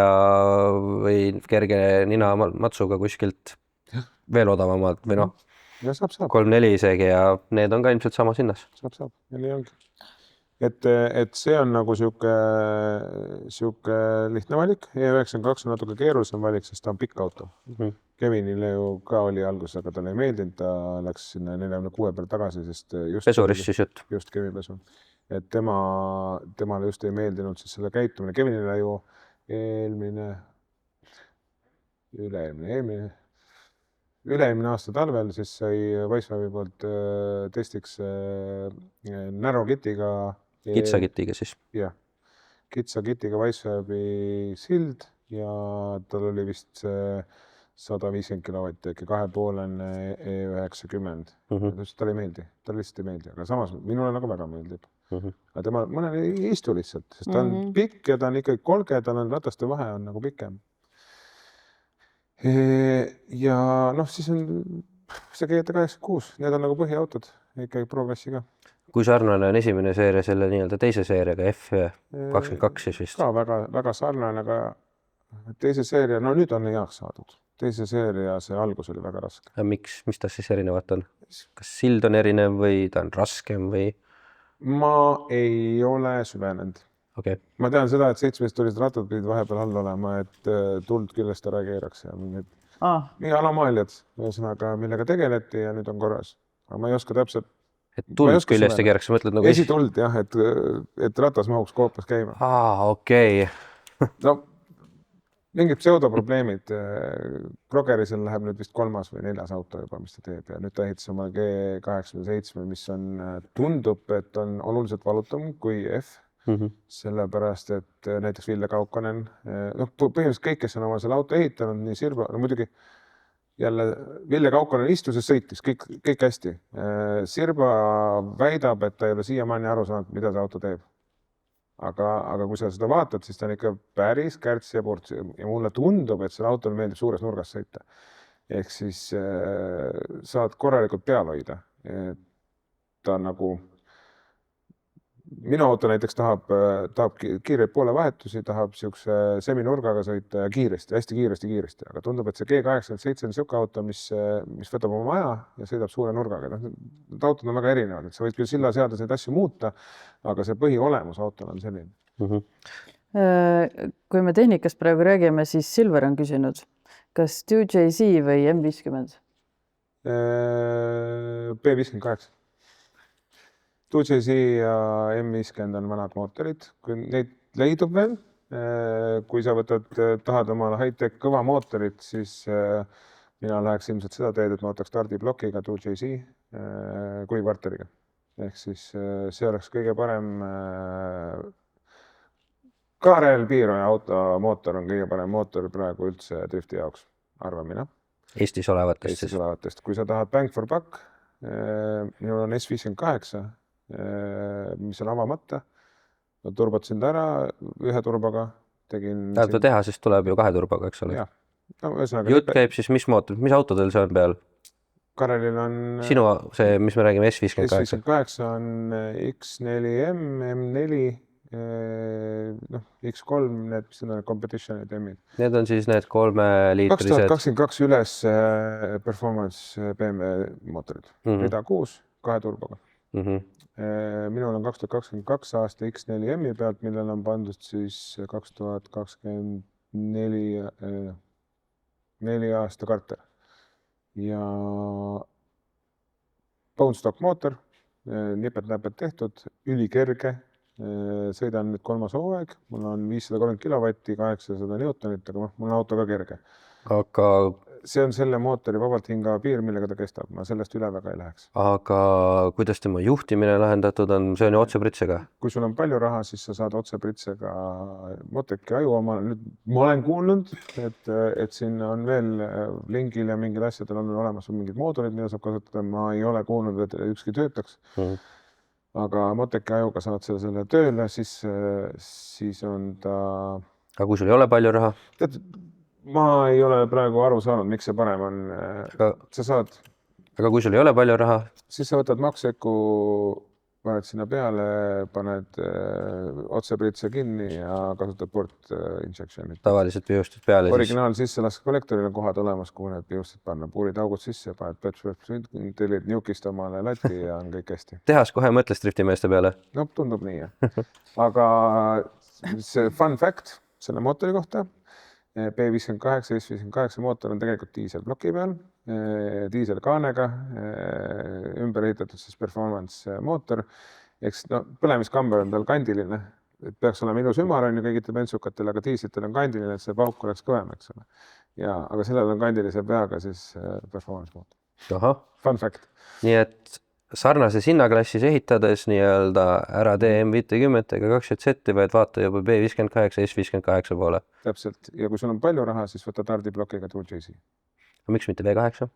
või kerge nina matsuga kuskilt veel odavamad või 3-4 isegi ja need on ka ilmselt samas hinnas. Saab. Ja nii ongi. Et see on nagu siuke lihtne valik. E92 on natuke keerulisem valik, sest ta on pikk auto. Kevinile ju ka oli alguses, aga talle ei meeldinud. Ta läks sinna 46 peal tagasi, sest pesurist siis jutt. Just Kevin pesu. Et temale just ei meeldinud siis selle käitumine. Kevinile ju üle-eelmine aasta talvel, siis sai Wisewavi poolt testiks Narrow Kitiga. Kitsa kitiga siis. Jah, kitsa kitiga Wisewavi sild ja tal oli vist 150 kilovatti, äkki 2,5 E90. Tal ei meeldi, tal lihtsalt ei meeldi, aga samas minule nagu väga meeldib. Aga tema mõnel ei istu lihtsalt, sest ta on pikk ja ta on ikkagi kolge, tal on rataste vahe on nagu pikem. Ja siis on see GT86, need on nagu põhiautod, ikkagi pro-klassiga. Kui sarnane on esimene seeria selle nii-öelda teise seeriaga F22 siis vist? Ka väga sarnane, aga teise seeria, nüüd on heaks saadud. Teise seeria see algus oli väga raske. Miks ta siis erinevat on? Kas sild on erinev või ta on raskem või? Ma ei ole süvenenud. Okay. Ma tean seda, et 17 tulid rattad pidid vahepeal all olema, et tuld küljest ära keeraks ja nii alamaaljad, ühesõnaga, millega tegeleti ja nüüd on korras. Aga ma ei oska täpselt. Et tuld küljest keeraks, mõtled nagu esituld jah, et ratas mahuks koopas käima. Okei. Mingid pseudoprobleemid. Krogerisel läheb nüüd vist 3. või 4. auto juba, mis ta teeb ja nüüd ta ehitas oma G87, mis tundub, et on oluliselt valutam kui F. Sellepärast, et näiteks Ville Kaukonen, põhimõtteliselt kõik, kes on oma selle auto ehitanud, nii Sirba, muidugi jälle Ville Kaukonen istus ja sõitis, kõik hästi. Sirba väidab, et ta ei ole siiamaani aru saanud, mida see auto teeb. Aga kui sa seda vaatad, siis ta on ikka päris kärts ja purts ja mulle tundub, et selle autol meeldib suures nurgas sõita. Ehk siis saad korralikult peal hoida. Ta nagu minu auto näiteks tahab kiireid poolevahetusi, tahab siukse seminurgaga sõita ja kiiresti, hästi kiiresti. Aga tundub, et see G87 on siuke auto, mis võtab oma aja ja sõidab suure nurgaga. Need autod on väga erinevad, et sa võid küll silla seada neid asju muuta, aga see põhiolemus autol on selline. Kui me tehnikast praegu räägime, siis Silver on küsinud, kas 2JZ või M50? B58. 2JZ ja M50 on vanad mootorid, kui neid leidub veel, kui sa tahad omale high-tech kõva mootorit, siis mina läheks ilmselt seda teed, et ma võtaks stardiblokiga 2JZ kui kvarteriga. Ehk siis see oleks kõige parem KRL Piiroja auto mootor on kõige parem mootor praegu üldse drifti jaoks, arvan mina. Eestis olevatest. Kui sa tahad bang for buck, minul on S58, mis on avamata. Ma turbotasin ta ära ühe turboga. Ta tehasest tuleb ju 2 turboga, eks ole? Jah. Jutt käib siis, mis auto teil see on peal? Karelil on sinu see, mis me räägime, S58. S58 on X4M, M4, X3, need, mis on competition'id M-id. Need on siis need 3-liitrised. 2022 üles performance BMW mootorid. Rida 6, 2 turboga. Minul on 2022 aasta X4M-i pealt, millel on pandud siis 2024 aasta karter. Ja bone stock mootor, nipet-näpet tehtud, ülikerge, sõidan nüüd 3. hooaeg, mul on 530 kilovatti, 800 newtonit, aga mul on auto ka kerge. Aga see on selle mootori vabalt hingava piir, millega ta kestab, ma sellest üle väga ei läheks. Aga kuidas tema juhtimine lahendatud on, see on ju otsepritsega? Kui sul on palju raha, siis sa saad otsepritsega Moteki aju oma. Nüüd ma olen kuulnud, et siin on veel lingil ja mingil asjadel on olemas mingid moodurid, mida saab kasutada. Ma ei ole kuulnud, et ükski töötaks. Aga Moteki ajuga saad selle tööle, siis on ta... Aga kui sul ei ole palju raha? Ma ei ole praegu aru saanud, miks see parem on. Sa saad... Aga kui sul ei ole palju raha? Siis sa võtad makseku, paned sinna peale, paned otsepritse kinni ja kasutad port injection'it. Tavaliselt piustud peale. Originaal sisselaske kollektoril on kohad olemas, kuhu need piustud panna. Puurid augud sisse, paned tellid niukist omale lati ja on kõik hästi. Tehas kohe mõtles driftimeeste peale? No tundub nii, jah. Aga see fun fact selle mootori kohta, B58, S58 mootor on tegelikult diiselbloki peal, diiselkaanega, ümber ehitatud siis performance mootor. Eks põlemiskamber on tal kandiline, et peaks olema ilus ümar on ju kõigitel bensukatele, aga diislitel on kandiline, et see pauk oleks kõvem, eks ole. Ja, aga sellel on kandilise peaga siis performance mootor. Aha. Fun fact. Nii et sarnases hinnaklassis ehitades nii-öelda ära tee M50 ega 2Z, vaid vaata juba B58, S58 poole. Täpselt. Ja kui sul on palju raha, siis võta tardiblokiga Tool JC. Miks mitte V8?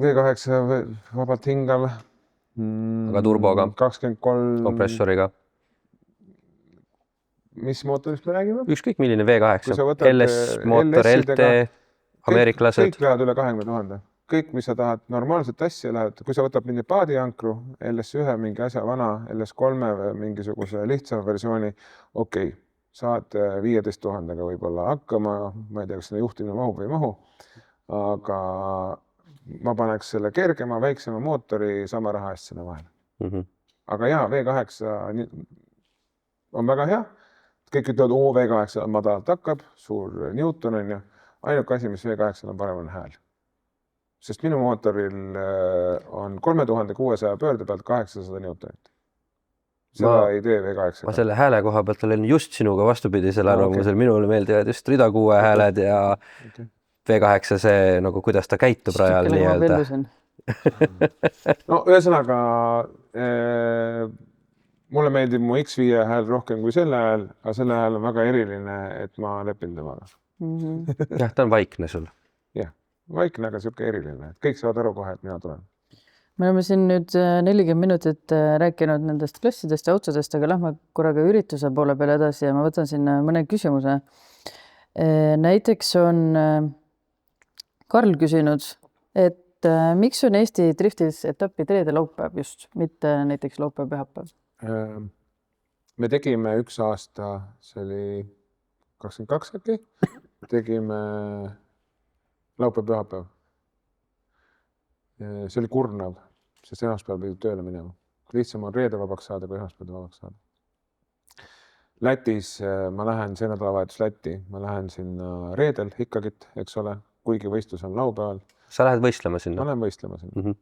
V8 vabalt hingav. Aga turboga? 23... Kompressoriga? Mis mootorist me räägime? Ükskõik milline V8. LS mootor, LT, ameeriklased. Kõik lähevad üle 20 000. Kõik, mis sa tahad normaalset asja lähevad, kui sa võtab mingi paadiankru, LS1 mingi asja vana, LS3 mingisuguse lihtsa versiooni, okei, saad 15 000-ga võib-olla hakkama, ma ei tea, kas selle juhtimine mahub või ei mahu, aga ma paneks selle kergema, väiksema mootori sama raha eest sinna vahele. Aga jaa, V8 on väga hea, kõik ütlevad, V8 madalalt hakkab, suur Newton on ju, ainuke asi, mis V8 on parem on hääl. Sest minu mootoril on 3600 pöörde pealt 800 newtonit. Seda ei tee V8. Ma selle hääle koha pealt olen just sinuga vastupidisel arvamusel. Minule meeldivad just rida 6 hääled ja V8 see, nagu kuidas ta käitub rajal nii-öelda. No ühesõnaga, mulle meeldib mu X5 hääl rohkem kui selle hääl, aga selle hääl on väga eriline, et ma lepin temaga. Jah, ta on vaikne sul. Jah. Vaikne, aga siuke eriline. Kõik saavad aru kohe, et mina tulen. Me oleme siin nüüd 40 minutit rääkinud nendest klassidest ja autodest, aga lähme korraga ürituse poole peale edasi ja ma võtan siin mõne küsimuse. Näiteks on Karl küsinud, et miks on Eesti driftis etappi reede laupäev just, mitte näiteks laupäev pühapäev? Me tegime üks aasta, see oli 22 äkki, tegime laupäev-pühapäev. See oli kurnav, sest esmaspäeval pidi tööle minema. Lihtsam on reede vabaks saada, kui esmaspäeval vabaks saada. Lätis ma lähen see nädalavahetus Lätti, ma lähen sinna reedel ikkagit, eks ole, kuigi võistlus on laupäeval. Sa lähed võistlema sinna? Ma lähen võistlema sinna.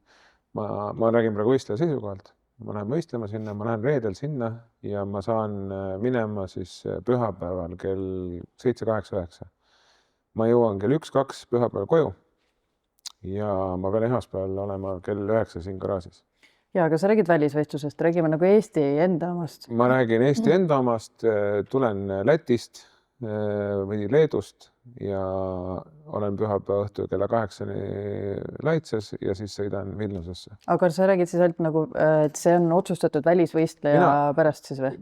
Ma räägin praegu võistleja seisukohalt. Ma lähen võistlema sinna, ma lähen reedel sinna ja ma saan minema siis pühapäeval kell 7-8-9. Ma jõuan kell 1-2 pühapäeval koju ja ma pean esmaspäeval olema kell 9 siin garaažis. Ja, aga sa räägid välisvõistlusest, räägime nagu Eesti enda omast. Ma räägin Eesti enda omast, tulen Lätist, või Leedust ja olen pühapäeva õhtul kella 8-ni Laitses ja siis sõidan Vilniusesse. Aga sa räägid siis ainult nagu, et see on otsustatud välisvõistleja pärast siis või?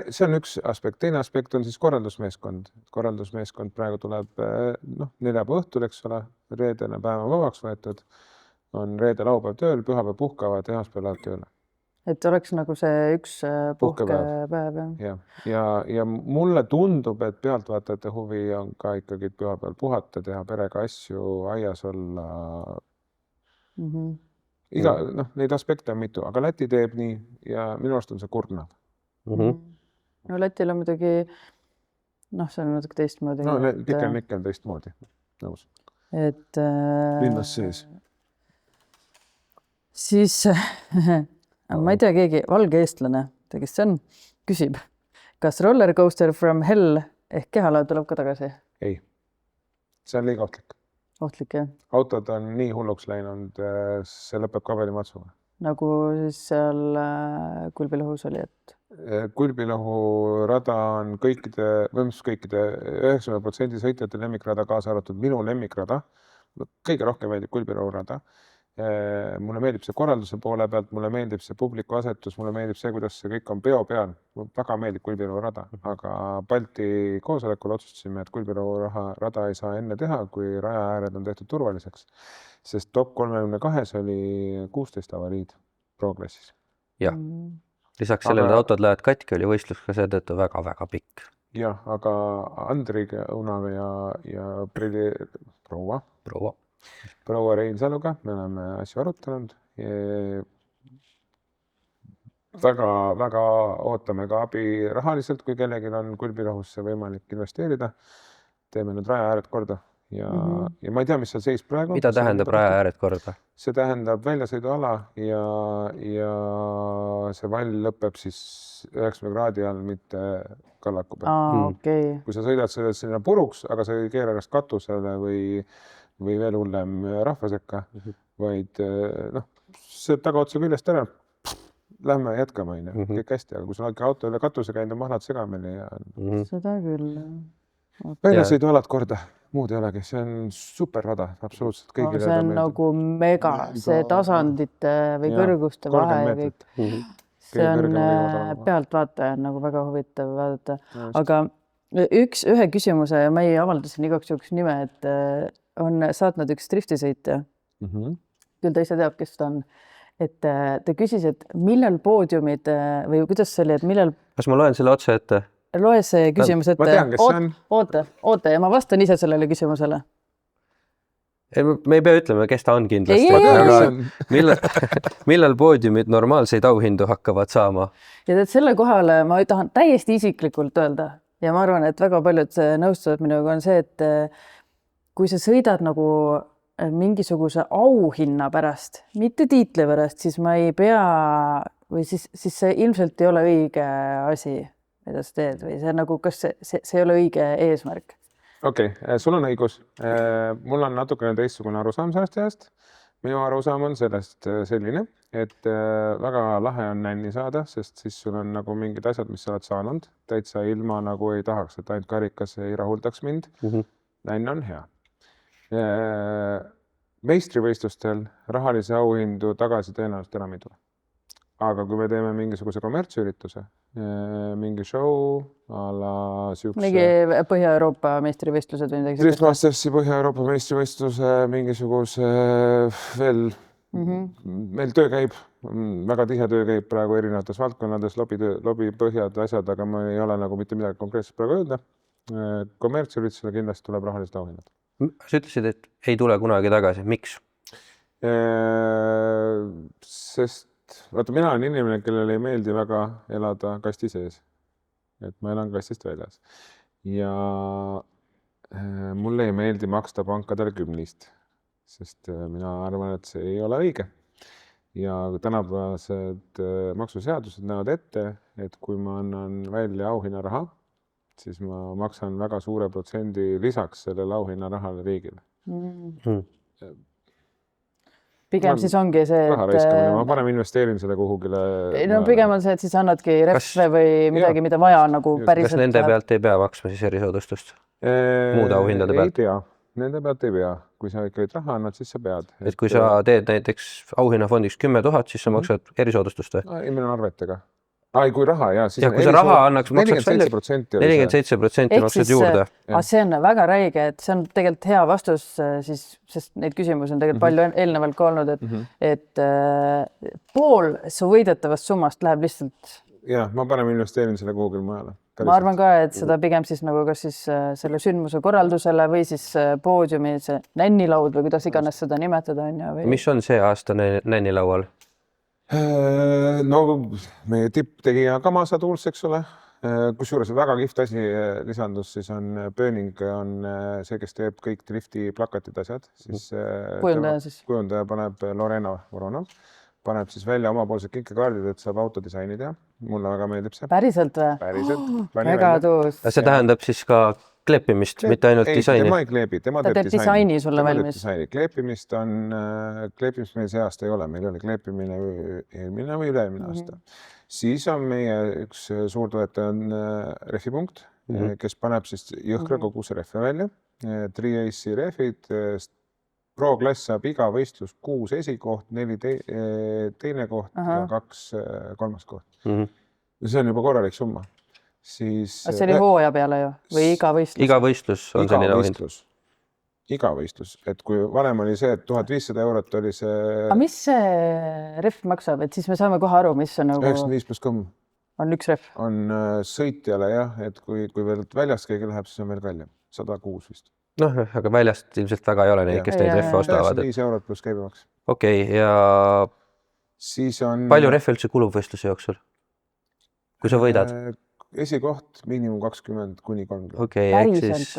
See on üks aspekt. Teine aspekt on siis korraldusmeeskond. Korraldusmeeskond praegu tuleb neljapäeva õhtul, eks ole, reedene päeva vabaks võetud, on reede laupäev tööl, pühapäev puhkavad ja esmaspäev läheb tööle. Et oleks nagu see üks puhkepäev. Ja mulle tundub, et pealtvaatajate huvi on ka ikkagi pühapäeval puhata, teha perega asju, aias olla. Neid aspekte on mitu, aga Läti teeb nii ja minu arust on see kurnav. No Lätil on muidugi, see on natuke teistmoodi. No Mikkel teistmoodi, nõus. Et linnas sees. Siis ma ei tea, keegi valge eestlane, kes see on, küsib, kas Roller Coaster from Hell ehk kehalaev tuleb ka tagasi? Ei, see on liiga ohtlik. Ohtlik, jah? Autod on nii hulluks läinud, see lõpeb kabelimatsuga. Nagu siis seal Kulbilõhus oli, et? Kulbilõhu rada on kõikide 90% sõitjate lemmikrada, kaasa arvatud minu lemmikrada. Kõige rohkem meeldib Kulbilõhu rada. Mulle meeldib see korralduse poole pealt, mulle meeldib see publiku asetus, mulle meeldib see, kuidas see kõik on peo peal. Väga meeldib Kulbilõhu rada, aga Balti koosolekul otsustasime, et Kulbilõhu rada ei saa enne teha, kui raja ääred on tehtud turvaliseks. Sest top 32 oli 16 avariid progressis. Jah, lisaks sellele autod lähevad katki, oli võistlus ka seetõttu väga-väga pikk. Jah, aga Andri Unav ja proua Reinsaluga me oleme asju arutanud. Väga ootame ka abi rahaliselt, kui kellelgi on Kulbilõhusse võimalik investeerida. Teeme nüüd raja ääred korda ja ma ei tea, mis seal seis praegu. Mida tähendab raja ääred korda? See tähendab väljasõiduala ja see vall lõpeb siis 90 kraadi all, mitte kallaku peal. Okay. Kui sa sõidad sinna puruks, aga sa ei keera ennast katusele või veel hullem rahvasekka, vaid see tagaotsa küljest ära, lähme jätkame, kõik hästi, aga kui sul on auto üle katuse käinud, on mahlad segamini. Seda küll. Väljasõidualad korda, muud ei olegi, see on super rada, absoluutselt kõigile. See on nagu mega, see tasandite või kõrguste vahe ja kõik. See on pealtvaataja nagu väga huvitav vaadata. Aga ühe küsimuse ja ma ei avaldasin igaks juhuks nime, et on saatnud üks driftisõitja. Küll ta ise teab, kes ta on. Et ta küsis, et millal poodiumid või kuidas see oli, et millal... Kas ma loen selle otse ette? Loe see küsimus ette. Ma tean, kes see on. Oota ja ma vastan ise sellele küsimusele. Me ei pea ütlema, kes ta on kindlasti. Millal poodiumid normaalseid auhindu hakkavad saama? Ja selle kohale ma tahan täiesti isiklikult öelda ja ma arvan, et väga paljud nõustuvad minuga on see, et kui sa sõidad nagu mingisuguse auhinna pärast, mitte tiitli pärast, siis ma ei pea või siis see ilmselt ei ole õige asi, mida sa teed või see nagu, kas see ei ole õige eesmärk? Okei, sul on õigus. Mul on natukene teistsugune arusaam sellest ajast. Minu arusaam on sellest selline, et väga lahe on nänni saada, sest siis sul on nagu mingid asjad, mis sa oled saanud. Täitsa ilma nagu ei tahaks, et ainult karikas ei rahuldaks mind. Nänn on hea. Meistrivõistlustel rahalise auhindu tagasi tõenäoliselt enam ei tule. Aga kui me teeme mingisuguse kommertsürituse, mingi show, mingi Põhja-Euroopa meistrivõistlused või midagi? Driftmastersi Põhja-Euroopa meistrivõistluse mingisuguse veel, meil töö käib, väga tihe töö käib praegu erinevates valdkonnades, lobipõhjad, asjad, aga ma ei ole nagu mitte midagi konkreetselt praegu öelda. Kommertsüritusele kindlasti tuleb rahalised auhinnad. Sa ütlesid, et ei tule kunagi tagasi. Miks? Sest vaata, mina olen inimene, kellel ei meeldi väga elada kasti sees. Et ma elan kastist väljas. Ja mulle ei meeldi maksta pankadele kümnist, sest mina arvan, et see ei ole õige. Ja tänapäevased maksuseadused näevad ette, et kui ma annan välja auhinnaraha, siis ma maksan väga suure protsendi lisaks sellele auhinnarahale riigile. pigem siis ongi see, raha raiskamine, ma parem investeerin selle kuhugile. No pigem on see, et siis annadki refve või midagi, mida vaja nagu päriselt. Kas nende pealt ei pea maksma siis erisoodustust? Muude auhindade pealt? Ei pea, nende pealt ei pea. Kui sa ikkagi raha annad, siis sa pead. Et kui sa teed näiteks auhinnafondiks 10 000, siis sa maksad erisoodustust või? Ei, meil on arvetega. Kui raha, ja kui sa raha annaks, maksaks välja 47% maksad juurde. See on väga räige, et see on tegelikult hea vastus, siis, sest neid küsimusi on tegelikult palju eelnevalt ka olnud, et pool su võidetavast summast läheb lihtsalt. Ja, ma parem investeerin selle kuhugil mujale. Ma arvan ka, et seda pigem siis nagu kas siis selle sündmuse korraldusele või siis poodiumi see nännilaud või kuidas iganes seda nimetada on. Mis on see aasta nännilaual? No meie tipptegija Kamasa Tools, eks ole, kusjuures väga kihvt asi lisandus, siis on Burning on see, kes teeb kõik drifti plakatid asjad, siis kujundaja paneb Lorena Voronov, paneb siis välja omapoolsed kinkekaardid, et saab autodisaini teha. Mulle väga meeldib see. Päriselt või? Päriselt. Väga tuus. See tähendab siis ka kleepimist, mitte ainult disaini? Tema ei kleebi, tema teeb disaini sulle valmis. Kleepimist meil see aasta ei ole, meil oli kleepimine eelmine või üle-eelmine aasta. Siis on meie üks suur toetaja on Refipunkt, kes paneb siis jõhkra koguse rehve välja. Tri-Ace'i rehvid, Pro-klass saab iga võistlus 6 esikoht, 4 teine koht ja 2 kolmas koht. See on juba korralik summa. Siis, see oli hooaja peale ju või iga võistlus? Iga võistlus on selline auhind. Iga võistlus. Et kui varem oli see, et 1500 eurot oli see... Aga mis see ref maksab? Et siis me saame kohe aru, mis on nagu... 95+3. On üks ref? On sõitjale jah, et kui veel väljast keegi läheb, siis on veel kallim. 106 vist. Noh, aga väljast ilmselt väga ei ole neid, kes neid reffe ostavad. 95 eurot pluss käibemaks. Okei, ja siis on... palju reffe üldse kulub võistluse jooksul? Kui sa võidad? Esikoht miinimum 20 kuni 30. Okei, päriselt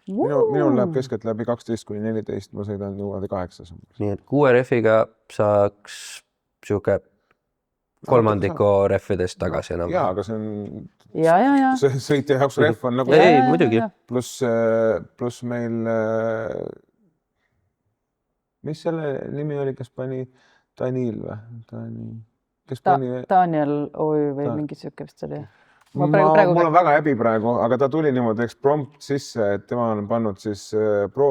või? Minul läheb keskelt läbi 12 kuni 14, ma sõidan juurde 8. Nii, et 6 reffiga saaks siuke kolmandiku reffidest tagasi enam. Jaa, aga see on... Ja. See sõitja jaoks ref on nagu... Ei, muidugi. Pluss meil... Mis selle nimi oli, kes pani Daniil või? Daniel Oy või mingi siuke vist oli. Mul on väga häbi praegu, aga ta tuli niimoodi prompt sisse, et tema on pannud siis Pro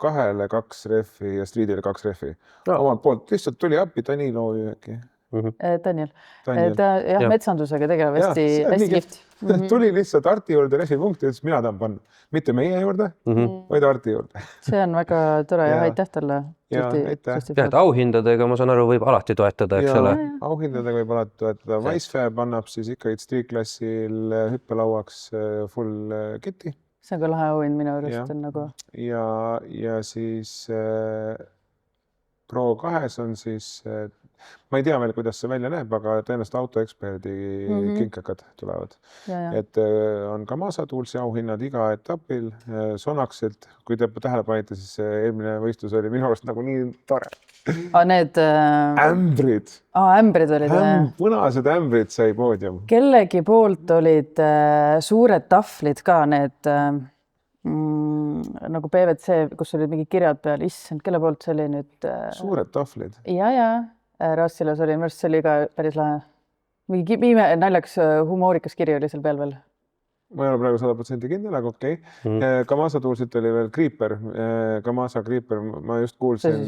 2-le 2 reffi ja Streetile 2 reffi. Omalt poolt lihtsalt tuli appi Daniil Oy äkki. Daniel. Jah, metsandusega tegeleb hästi kihvt. Tuli lihtsalt Arti juurde refipunkti ja ütles, mina tahan panna. Mitte meie juurde, vaid Arti juurde. See on väga tore ja aitäh talle. Aitäh. Auhindadega, ma saan aru, võib alati toetada, eks ole? Auhindadega võib alati toetada. Wisefair annab siis ikka Street-klassil hüppelauaks full kiti. See on ka lahe auhind minu juurest. Ja siis Pro 2 on siis... Ma ei tea veel, kuidas see välja näeb, aga tõenäoliselt autoeksperdi kinkakad tulevad. Et on Kamasa Toolsi auhinnad iga etapil, Sonaxilt. Kui te tähele panite, siis eelmine võistlus oli minu arust nagu nii tore. Need... Ämbrid. Ämbrid olid. Punased ämbrid sai poodium. Kellegi poolt olid suured tahvlid ka need nagu PVC, kus olid mingid kirjad peal. Issand, kelle poolt see oli nüüd? Suured tahvlid. Ja. Rassilas oli, minu arust see oli ka päris lahe. Mingi naljakas humoorikas kiri oli seal peal veel. Ma ei ole praegu 100% kindel, aga okei. Kamasa Toolsit oli veel Creeper. Kamasa Creeper, ma just kuulsin,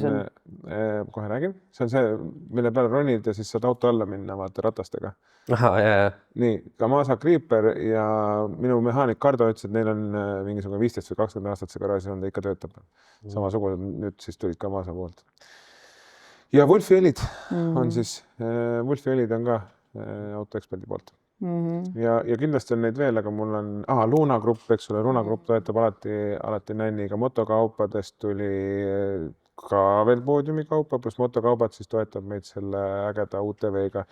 kohe räägin. See on see, mille peale ronid ja siis saad auto alla minna vaata ratastega. Nii, Kamasa Creeper ja minu mehaanik Kardo ütles, et neil on mingisugune 15 või 20 aastat see garaaži on, ta ikka töötab. Samasugused nüüd siis tulid Kamasa poolt. Ja Wolfi õlid on siis, Wolfi õlid on ka autoeksperdi poolt. Ja kindlasti on neid veel, aga mul on, Luna Grupp, eks ole, Luna Grupp toetab alati nänniga. Motokaupadest tuli ka veel poodiumi kaupa, pluss motokaubad siis toetab meid selle ägeda UTV-ga,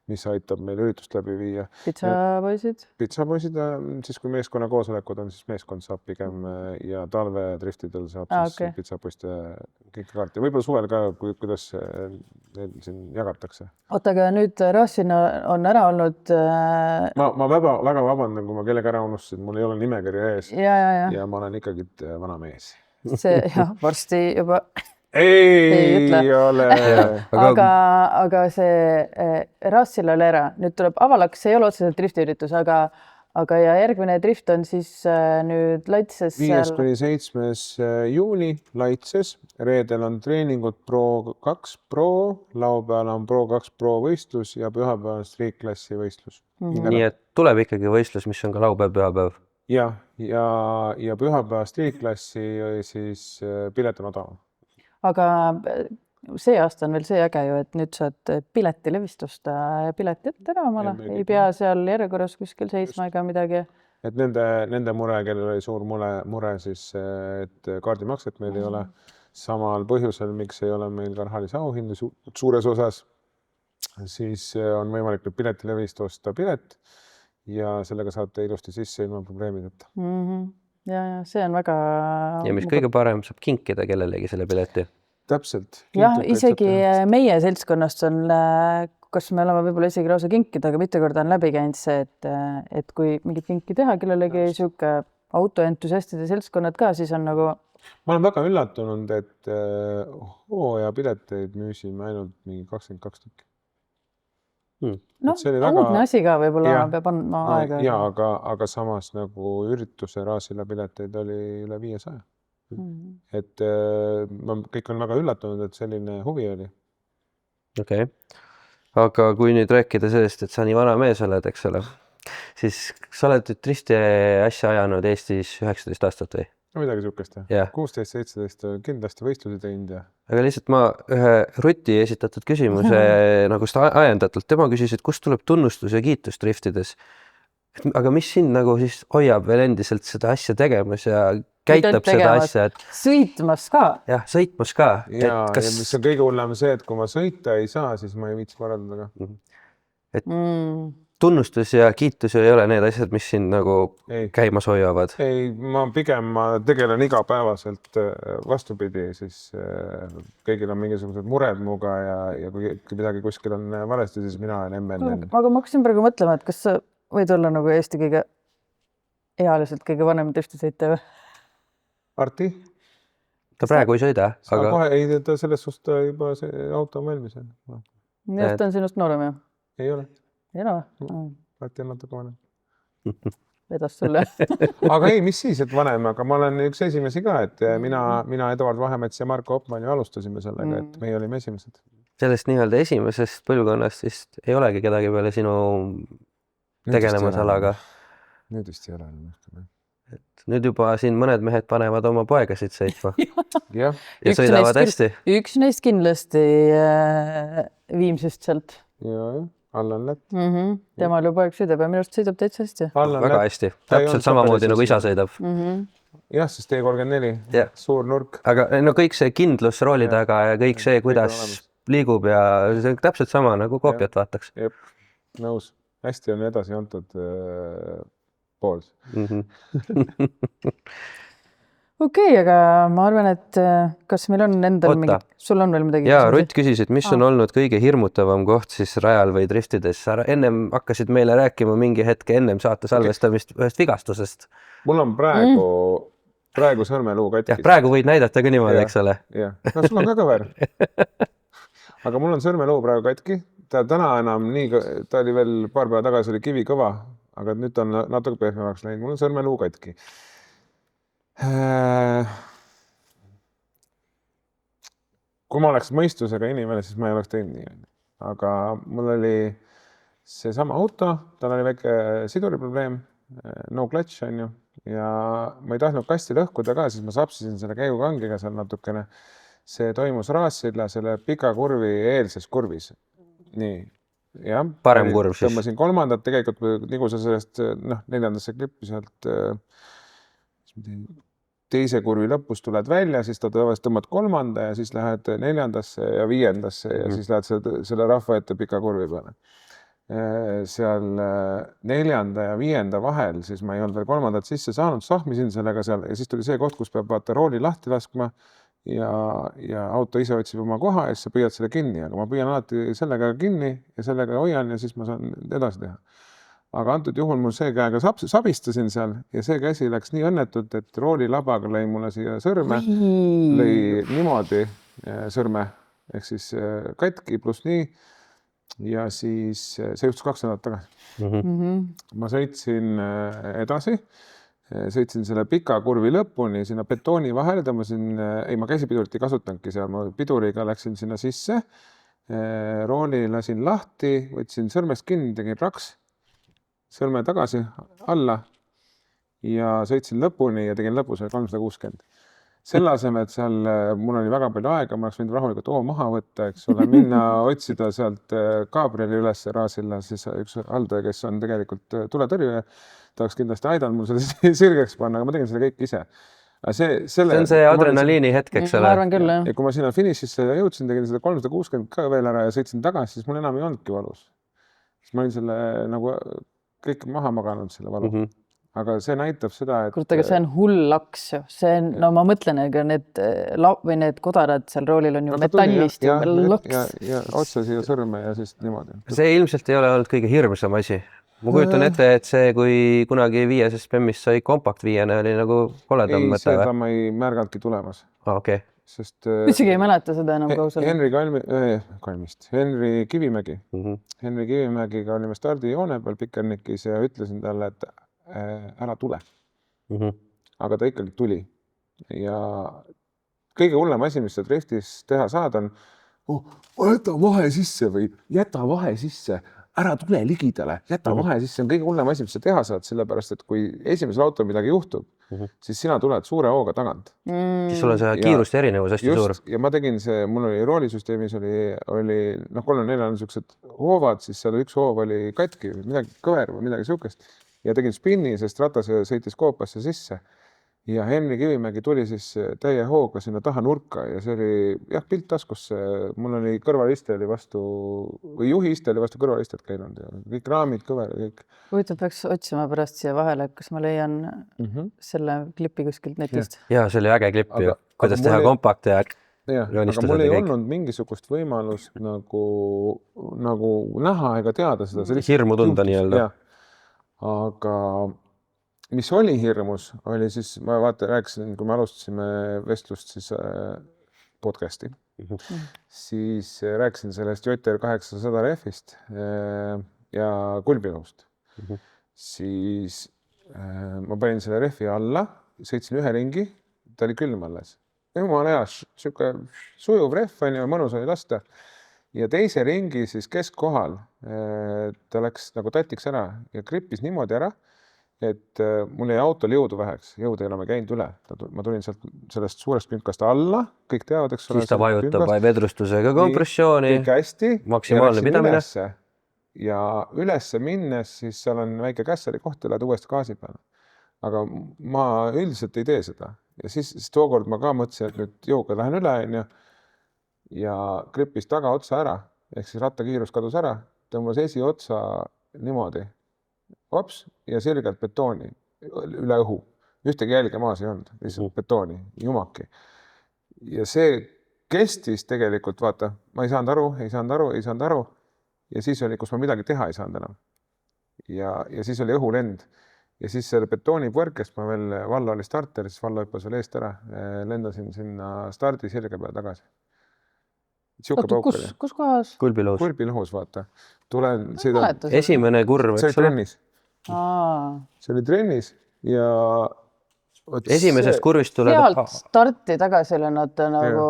mis aitab meil üritust läbi viia. Pitsapoisid? Pitsapoisid, siis kui meeskonna koosolekud on, siis meeskond saab pigem ja talvedriftidel saab siis pitsapoiste kinkekaarti. Võib-olla suvel ka, kuidas neil siin jagatakse. Oota, aga nüüd Rassin on ära olnud... Ma väga vabandan, kui ma kellega ära unustasin, mul ei ole nimekirja ees. Ja ma olen ikkagi vana mees. See, jah, varsti juba ei ütle. ole. aga see Rassilolera, nüüd tuleb avalaks, see ei ole otseselt driftiüritus, aga ja järgmine drift on siis nüüd Laitses. 5.–7. juuni Laitses. Reedel on treeningud Pro2 Pro, laupäeval on Pro2 Pro võistlus ja pühapäeval street-klassi võistlus. Nii et tuleb ikkagi võistlus, mis on ka laupäev, pühapäev. Ja pühapäeva street-klassi siis pilet on odavam. Aga see aasta on veel see äge ju, et nüüd saad piletile vist osta piletit ära omale, ei pea seal järjekorras kuskil seisma ega midagi. Et nende mure, kellel oli suur mure siis, et kaardimakset meil ei ole samal põhjusel, miks ei ole meil ka rahalisi auhindu suures osas, siis on võimalik nüüd piletilevist osta pilet ja sellega saate ilusti sisse ilma probleemideta. Ja see on väga... Ja mis kõige parem, saab kinkida kellelegi selle pileti. Täpselt. Jah, isegi meie seltskonnast on, kas me oleme võib-olla isegi lausa kinkida, aga mitu korda on läbi käinud see, et kui mingit kinki teha kellelegi siuke autoentusiastide seltskonnad ka, siis on nagu... Ma olen väga üllatunud, et hooajapileteid müüsime ainult mingi 22 tükki. No, uudne asi ka võib-olla peab andma aega. Ja, aga samas nagu ürituse Raasila pileteid oli üle 500. Et kõik on väga üllatunud, et selline huvi oli. Okei. Aga kui nüüd rääkida sellest, et sa nii vana mees oled, eks ole, siis sa oled drifti asja ajanud Eestis 19 aastat või? No midagi sihukest. 16-17 kindlasti võistlusi teinud. Aga lihtsalt ma ühe Ruti esitatud küsimuse nagu seda ajendatult, tema küsis, et kust tuleb tunnustus ja kiitus driftides. Aga mis sind nagu siis hoiab veel endiselt seda asja tegemas ja käitab seda asja? Sõitmas ka. Jah, sõitmas ka. Ja mis on kõige hullem see, et kui ma sõita ei saa, siis ma ei viitsi korraldada ka. Et tunnustus ja kiitus ei ole need asjad, mis sind nagu käimas hoiavad? Ei, ma tegelen igapäevaselt vastupidi, siis kõigil on mingisugused mured muga ja kui midagi kuskil on valesti, siis mina olen MN. Aga ma hakkasin praegu mõtlema, et kas sa võid olla nagu Eesti kõige ealiselt kõige vanem driftisõitja või? Arti? Ta praegu ei sõida. Aga kohe ei, ta selles suhtes ta juba see auto on valmis. Nii, et ta on sinust noorem, jah? Ei ole. Ei ole? Arti on natuke vanem. Vedas sulle. Aga ei, mis siis, et vanem, aga ma olen üks esimesi ka, et mina Eduard Vahemets ja Marko Oppmann ju alustasime sellega, et meie olime esimesed. Sellest nii-öelda esimesest põlvkonnast vist ei olegi kedagi peale sinu tegelemasalaga. Nüüd vist ei ole. Et nüüd juba siin mõned mehed panevad oma poegasid sõitma. Ja sõidavad hästi. Üks neist kindlasti Viimsist sealt. Ja, Allan Lätt. Temal ju poeg sõidab ja minu arust sõidab täitsa hästi. Väga hästi. Täpselt samamoodi nagu isa sõidab. Jah, siis T34, suur nurk. Aga no kõik see kindlus rooli taga ja kõik see, kuidas liigub ja see on täpselt sama nagu koopiat vaataks. Jep, nõus. Hästi on edasi antud pool. Okei, aga ma arvan, et kas meil on endal mingi... Sul on veel midagi? Jaa, Rutt küsis, et mis on olnud kõige hirmutavam koht siis rajal või driftides. Sa ennem hakkasid meile rääkima mingi hetke ennem saate salvestamist ühest vigastusest. Mul on praegu sõrmeluu katkis. Jah, praegu võid näidata ka niimoodi, eks ole. Jah, no sul on ka kõver. Aga mul on sõrmeluu praegu katki. Ta täna enam nii, ta oli veel paar päeva tagasi oli kivi kõva, aga nüüd on natuke pehmemaks läinud. Mul on sõrmeluu katki. Kui ma oleks mõistusega inimene, siis ma ei oleks teinud nii. Aga mul oli seesama auto, tal oli väike siduriprobleem, no clutch on ju, ja ma ei tahtnud kasti lõhkuda ka, siis ma sapsisin selle käigukangiga seal natukene. See toimus Raasilla selle pika kurvi eelses kurvis. Nii, jah. Parem kurv siis. Tõmbasin kolmandat, tegelikult nagu sa sellest neljandasse klippi sealt teise kurvi lõpus tuled välja, siis ta tõmbad kolmanda ja siis lähed neljandasse ja viiendasse ja siis lähed selle rahva ette pika kurvi peale. Seal neljanda ja viienda vahel, siis ma ei olnud veel kolmandat sisse saanud, sahmisin sellega seal ja siis tuli see koht, kus peab vaata rooli lahti laskma ja auto ise otsib oma koha ja siis sa püüad selle kinni, aga ma püüan alati sellega kinni ja sellega hoian ja siis ma saan edasi teha. Aga antud juhul mul see käega sabistasin seal ja see käsi läks nii õnnetult, et roolilabaga lõi mulle siia sõrme, lõi niimoodi sõrme ehk siis katki pluss nii. Ja siis see juhtus 2 nädalat tagasi. Ma sõitsin edasi, sõitsin selle pika kurvi lõpuni sinna betooni vahele, ma käsipidurit ei kasutanudki seal, ma piduriga läksin sinna sisse, rooli lasin lahti, võtsin sõrmest kinni, tegin raks, sõrme tagasi alla ja sõitsin lõpuni ja tegin lõpus 360. Selle asemel, et seal mul oli väga palju aega, ma oleks võinud rahulikult maha võtta, eks ole, minna otsida sealt Gabrieli üles Raasilla, siis üks haldaja, kes on tegelikult tuletõrjuja, ta oleks kindlasti aidanud mul selle sirgeks panna, aga ma tegin selle kõik ise. See on see adrenaliini hetk, eks ole. Ma arvan küll, jah. Ja kui ma sinna finišisse jõudsin, tegin seda 360 ka veel ära ja sõitsin tagasi, siis mul enam ei olnudki valus. Siis ma olin selle nagu kõik maha maganud selle valu. Aga see näitab seda, et... Kurat, aga see on hull laks ju. See on, no ma mõtlen, ega need kodarad seal roolil on ju metallist ja laks. Ja otsa siia sõrme ja siis niimoodi. See ilmselt ei ole olnud kõige hirmsam asi. Ma kujutan ette, et see, kui kunagi 5. PEM-ist sai kompakt 5-ne, oli nagu koledam mõte. Ei, seda ma ei märganudki tulemas. Okei. Sest... Ütsegi ei mäleta seda enam kausal. Henri Kivimägi. Henri Kivimägiga olime stardijoone peal Pikernikis ja ütlesin talle, et ära tule. Aga ta ikkagi tuli. Ja kõige hullem asi, mis sa driftis teha saad, on jäta vahe sisse või jäta vahe sisse, ära tule ligidale, jäta vahe sisse. See on kõige hullem asi, mis sa teha saad, sellepärast, et kui esimesel autol midagi juhtub, siis sina tuled suure hooga tagant. Siis sul on see kiiruste erinevus hästi suur. Ja ma tegin see, mul oli roolisüsteemis oli 3-4 on niisugused hoovad, siis seal üks hoov oli katki, midagi kõver või midagi niisugust. Ja tegin spinni, sest ratas sõitis koopasse sisse. Ja Henri Kivimägi tuli siis täie hooga sinna taha nurka ja see oli pilt taskus. Mul oli kõrvaliste oli vastu, või juhiiste oli vastu kõrvalistet käinud ja kõik raamid kõver ja kõik. Huvitav, peaks otsima pärast siia vahele, kas ma leian selle klipi kuskilt netist. Ja see oli äge klipp ju, kuidas teha kompakt ja aga mul ei olnud mingisugust võimalust nagu näha ega teada seda. Hirmu tunda nii-öelda. Aga mis oli hirmus, oli siis, ma rääkisin, kui me alustasime vestlust siis podcasti, siis rääkisin sellest JTR 800 rehvist ja kulbilõust. Siis ma panin selle rehvi alla, sõitsin ühe ringi, ta oli külm alles. Jumala hea, siuke sujuv rehv on ja mõnus oli lasta. Ja teise ringi siis keskkohal ta läks nagu tatiks ära ja grippis niimoodi ära, et mul jäi autol jõudu väheks, jõud ei ole me käinud üle. Ma tulin sellest suurest künkast alla, kõik teavad, eks ole. Siis ta vajutab vedrustusega kompressiooni, maksimaalne pidamine. Ja ülesse minnes, siis seal on väike kässari koht ja lähed uuesti gaasi peale. Aga ma üldiselt ei tee seda. Ja siis tookord ma ka mõtlesin, et nüüd jõuga lähen üle ja grippis taga otsa ära, ehk siis rattakiirus kadus ära, tõmbas esiotsa niimoodi. Hops, ja sirgelt betooni üle õhu. Ühtegi jälge maas ei olnud, lihtsalt betooni, jumaki. Ja see kestis tegelikult, vaata, ma ei saanud aru. Ja siis oli, kus ma midagi teha ei saanud enam. Ja siis oli õhulend. Ja siis selle betooni põrkest ma veel, Vallo oli starter, siis Vallo hüppas veel eest ära, lendasin sinna stardi sirge peale tagasi. Kus kohas? Kulbilõhus, vaata. Esimene kurv, eks ole? See oli trennis ja... Esimesest kurvist tuleb... Sealt starti tagasi lennata nagu...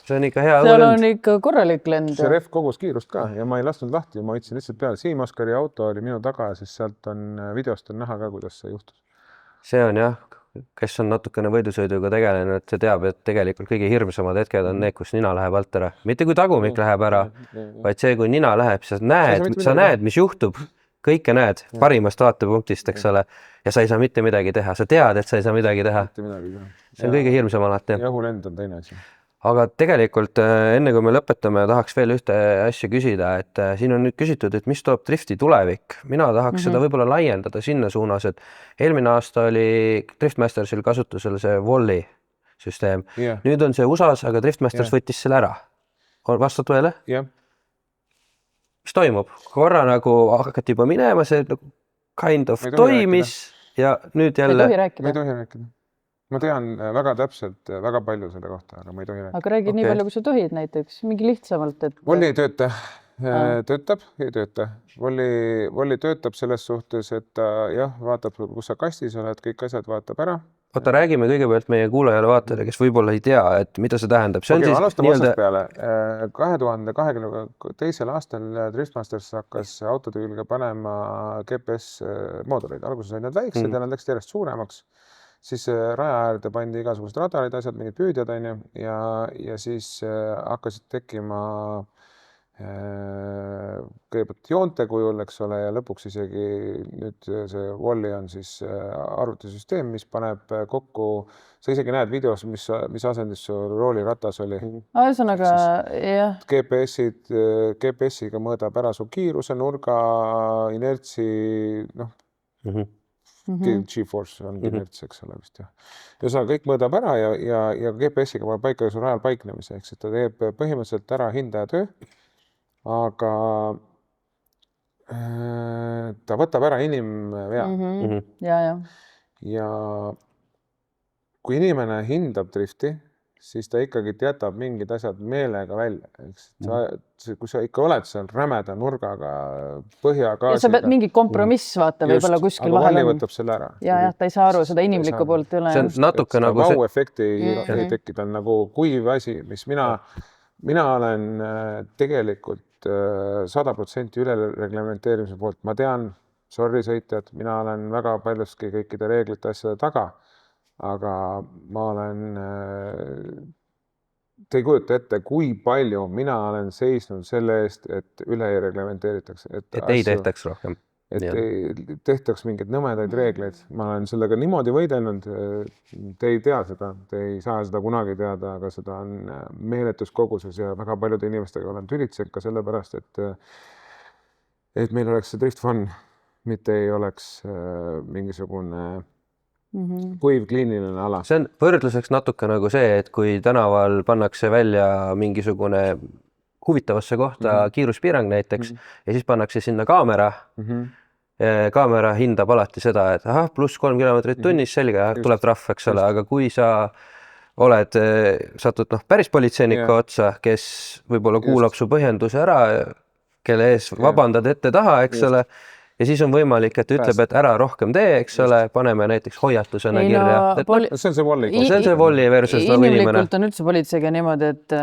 See on ikka hea õlend. Seal on ikka korralik lend. See rehv kogus kiirust ka ja ma ei lasknud lahti ja ma hoidsin lihtsalt peale. Siim Oskari auto oli minu taga ja siis sealt on videost on näha ka, kuidas see juhtus. See on jah, kes on natukene võidusõiduga tegelenud, see teab, et tegelikult kõige hirmsamad hetked on need, kus nina läheb alt ära. Mitte kui tagumik läheb ära, vaid see, kui nina läheb, sa näed, mis juhtub. Kõike näed parimast vaatepunktist, eks ole, ja sa ei saa mitte midagi teha. Sa tead, et sa ei saa midagi teha. See on kõige hirmsam alati. Ja õhulend on teine asi. Aga tegelikult enne kui me lõpetame, tahaks veel ühte asja küsida, et siin on nüüd küsitud, et mis toob drifti tulevik. Mina tahaks seda võib-olla laiendada sinna suunas, et eelmine aasta oli Driftmastersil kasutusel see Wally süsteem. Nüüd on see USAs, aga Driftmasters võttis selle ära. Vastad tõele? Jah. Mis toimub? Korra nagu hakati juba minema, see kind of toimis ja nüüd jälle... Me ei tohi rääkida. ma tean väga täpselt väga palju selle kohta, aga ma ei tohi rääkida. Aga räägi nii palju, kui sa tohid näiteks, mingi lihtsamalt, et... Volli ei tööta, ei tööta. Volli töötab selles suhtes, et ta vaatab, kus sa kastis oled, kõik asjad vaatab ära. Oota, räägime kõigepealt meie kuulajale vaatajale, kes võib-olla ei tea, et mida see tähendab. See on siis alustame otsast peale. 2022. aastal Driftmasters hakkas autode külge panema GPS-mooduleid. Alguses olid need väiksed ja nad läksid järjest suuremaks. Siis raja äärde pandi igasugused radarid, asjad, mingid püüdjad ja siis hakkasid tekkima kõigepealt joonte kujul, eks ole, ja lõpuks isegi nüüd see Volli on siis arvutisüsteem, mis paneb kokku, sa isegi näed videos, mis asendis su rooliratas oli. Ühesõnaga, jah. GPS-iga mõõdab ära su kiiruse, nurga, inertsi, G-force on inerts, eks ole vist. Ühesõnaga, kõik mõõdab ära ja GPS-iga paneb paika su rajal paiknemise, ehk ta teeb põhimõtteliselt ära hindaja töö. Aga ta võtab ära inimvea. Ja kui inimene hindab drifti, siis ta ikkagi jätab mingid asjad meelega välja. Kui sa ikka oled seal rämeda nurgaga, põhjagaasiga. Ja sa pead mingi kompromiss vaata võib-olla kuskil vahel. Aga Volli võtab selle ära. Ja, ta ei saa aru, seda inimlikku poolt ei ole. See on natuke nagu see... Vau-efekti ei tekkida nagu kuiv asi, mis mina olen tegelikult 100% ülereglementeerimise poolt. Ma tean, sorry sõitjad, mina olen väga paljuski kõikide reeglite asjade taga, aga ma olen, te ei kujuta ette, kui palju mina olen seisnud selle eest, et üle ei reglementeeritakse. Et ei tehtaks rohkem. Et ei tehtaks mingeid nõmedaid reegleid. Ma olen sellega niimoodi võidelnud, te ei tea seda, te ei saa seda kunagi teada, aga seda on meeletus koguses ja väga paljude inimestega olen tülitsenud ka sellepärast, et meil oleks see drift fun, mitte ei oleks mingisugune kuiv kliiniline ala. See on võrdluseks natuke nagu see, et kui tänaval pannakse välja mingisugune huvitavasse kohta kiiruspiirang näiteks ja siis pannakse sinna kaamera. Kaamera hindab alati seda, et pluss 3 kilomeetrit tunnis, selge, tuleb trahv, eks ole, aga kui sa satud päris politseinikku otsa, kes võib-olla kuulab su põhjenduse ära, kelle ees vabandad ette taha, eks ole, ja siis on võimalik, et ütleb, et ära rohkem tee, eks ole, paneme näiteks hoiatusena kirja. See on see Volli. See on see Volli versus nagu inimene. Inimlikult on üldse politseiga niimoodi, et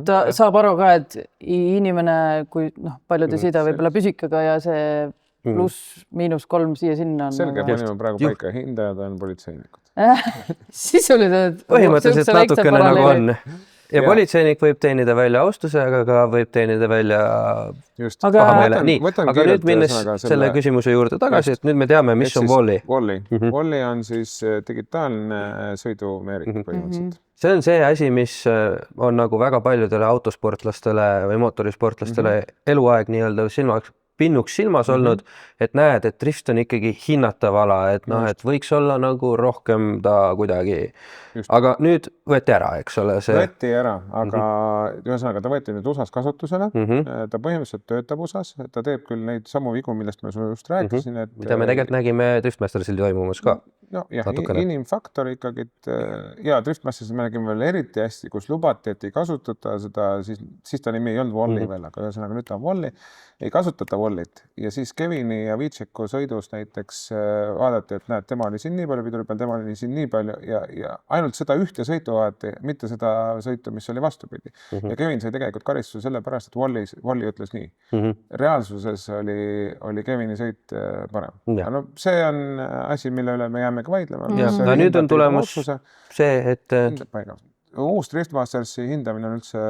ta saab aru ka, et inimene, kui paljud ei sõida võib-olla püsikaga ja see pluss miinus 3 siia-sinna on. Selge, panime praegu paika, hindajad on politseinikud. Sisuliselt. Põhimõtteliselt natukene nagu on. Ja politseinik võib teenida välja austuse, aga ka võib teenida välja pahameele. Nii, aga nüüd minnes selle küsimuse juurde tagasi, et nüüd me teame, mis on Volli. Volli on siis digitaalne sõidumeerik põhimõtteliselt. See on see asi, mis on nagu väga paljudele autosportlastele või mootorisportlastele eluaeg nii-öelda pinnuks silmas olnud, et näed, et drift on ikkagi hinnatav ala, et et võiks olla nagu rohkem ta kuidagi. Aga nüüd võeti ära, eks ole? Võeti ära, aga ühesõnaga ta võeti nüüd USAs kasutusele. Ta põhimõtteliselt töötab USAs, ta teeb küll neid samu vigu, millest me just rääkisin. Mida me tegelikult nägime Driftmastersil toimumas ka. Inimfaktor ikkagi, ja Driftmastersil me nägime veel eriti hästi, kus lubati, et ei kasutata seda, siis ta nimi ei olnud Volli veel, aga ühesõnaga nüüd ta on Volli, ei kasutata Vollit. Ja siis Kevini ja Vitšeku sõidus näiteks vaadati, et näed, tema oli siin nii palju piduri peal, tema oli siin nii palju ja ainult seda ühte sõitu vaadati, mitte seda sõitu, mis oli vastupidi. Ja Kevin sai tegelikult karistuse selle pärast, et Volli ütles nii. Reaalsuses oli Kevini sõit parem. No, see on asi, mille üle me jääme ka vaidlema. Ja nüüd on tulemus see, et... Uus Driftmastersi hindamine on üldse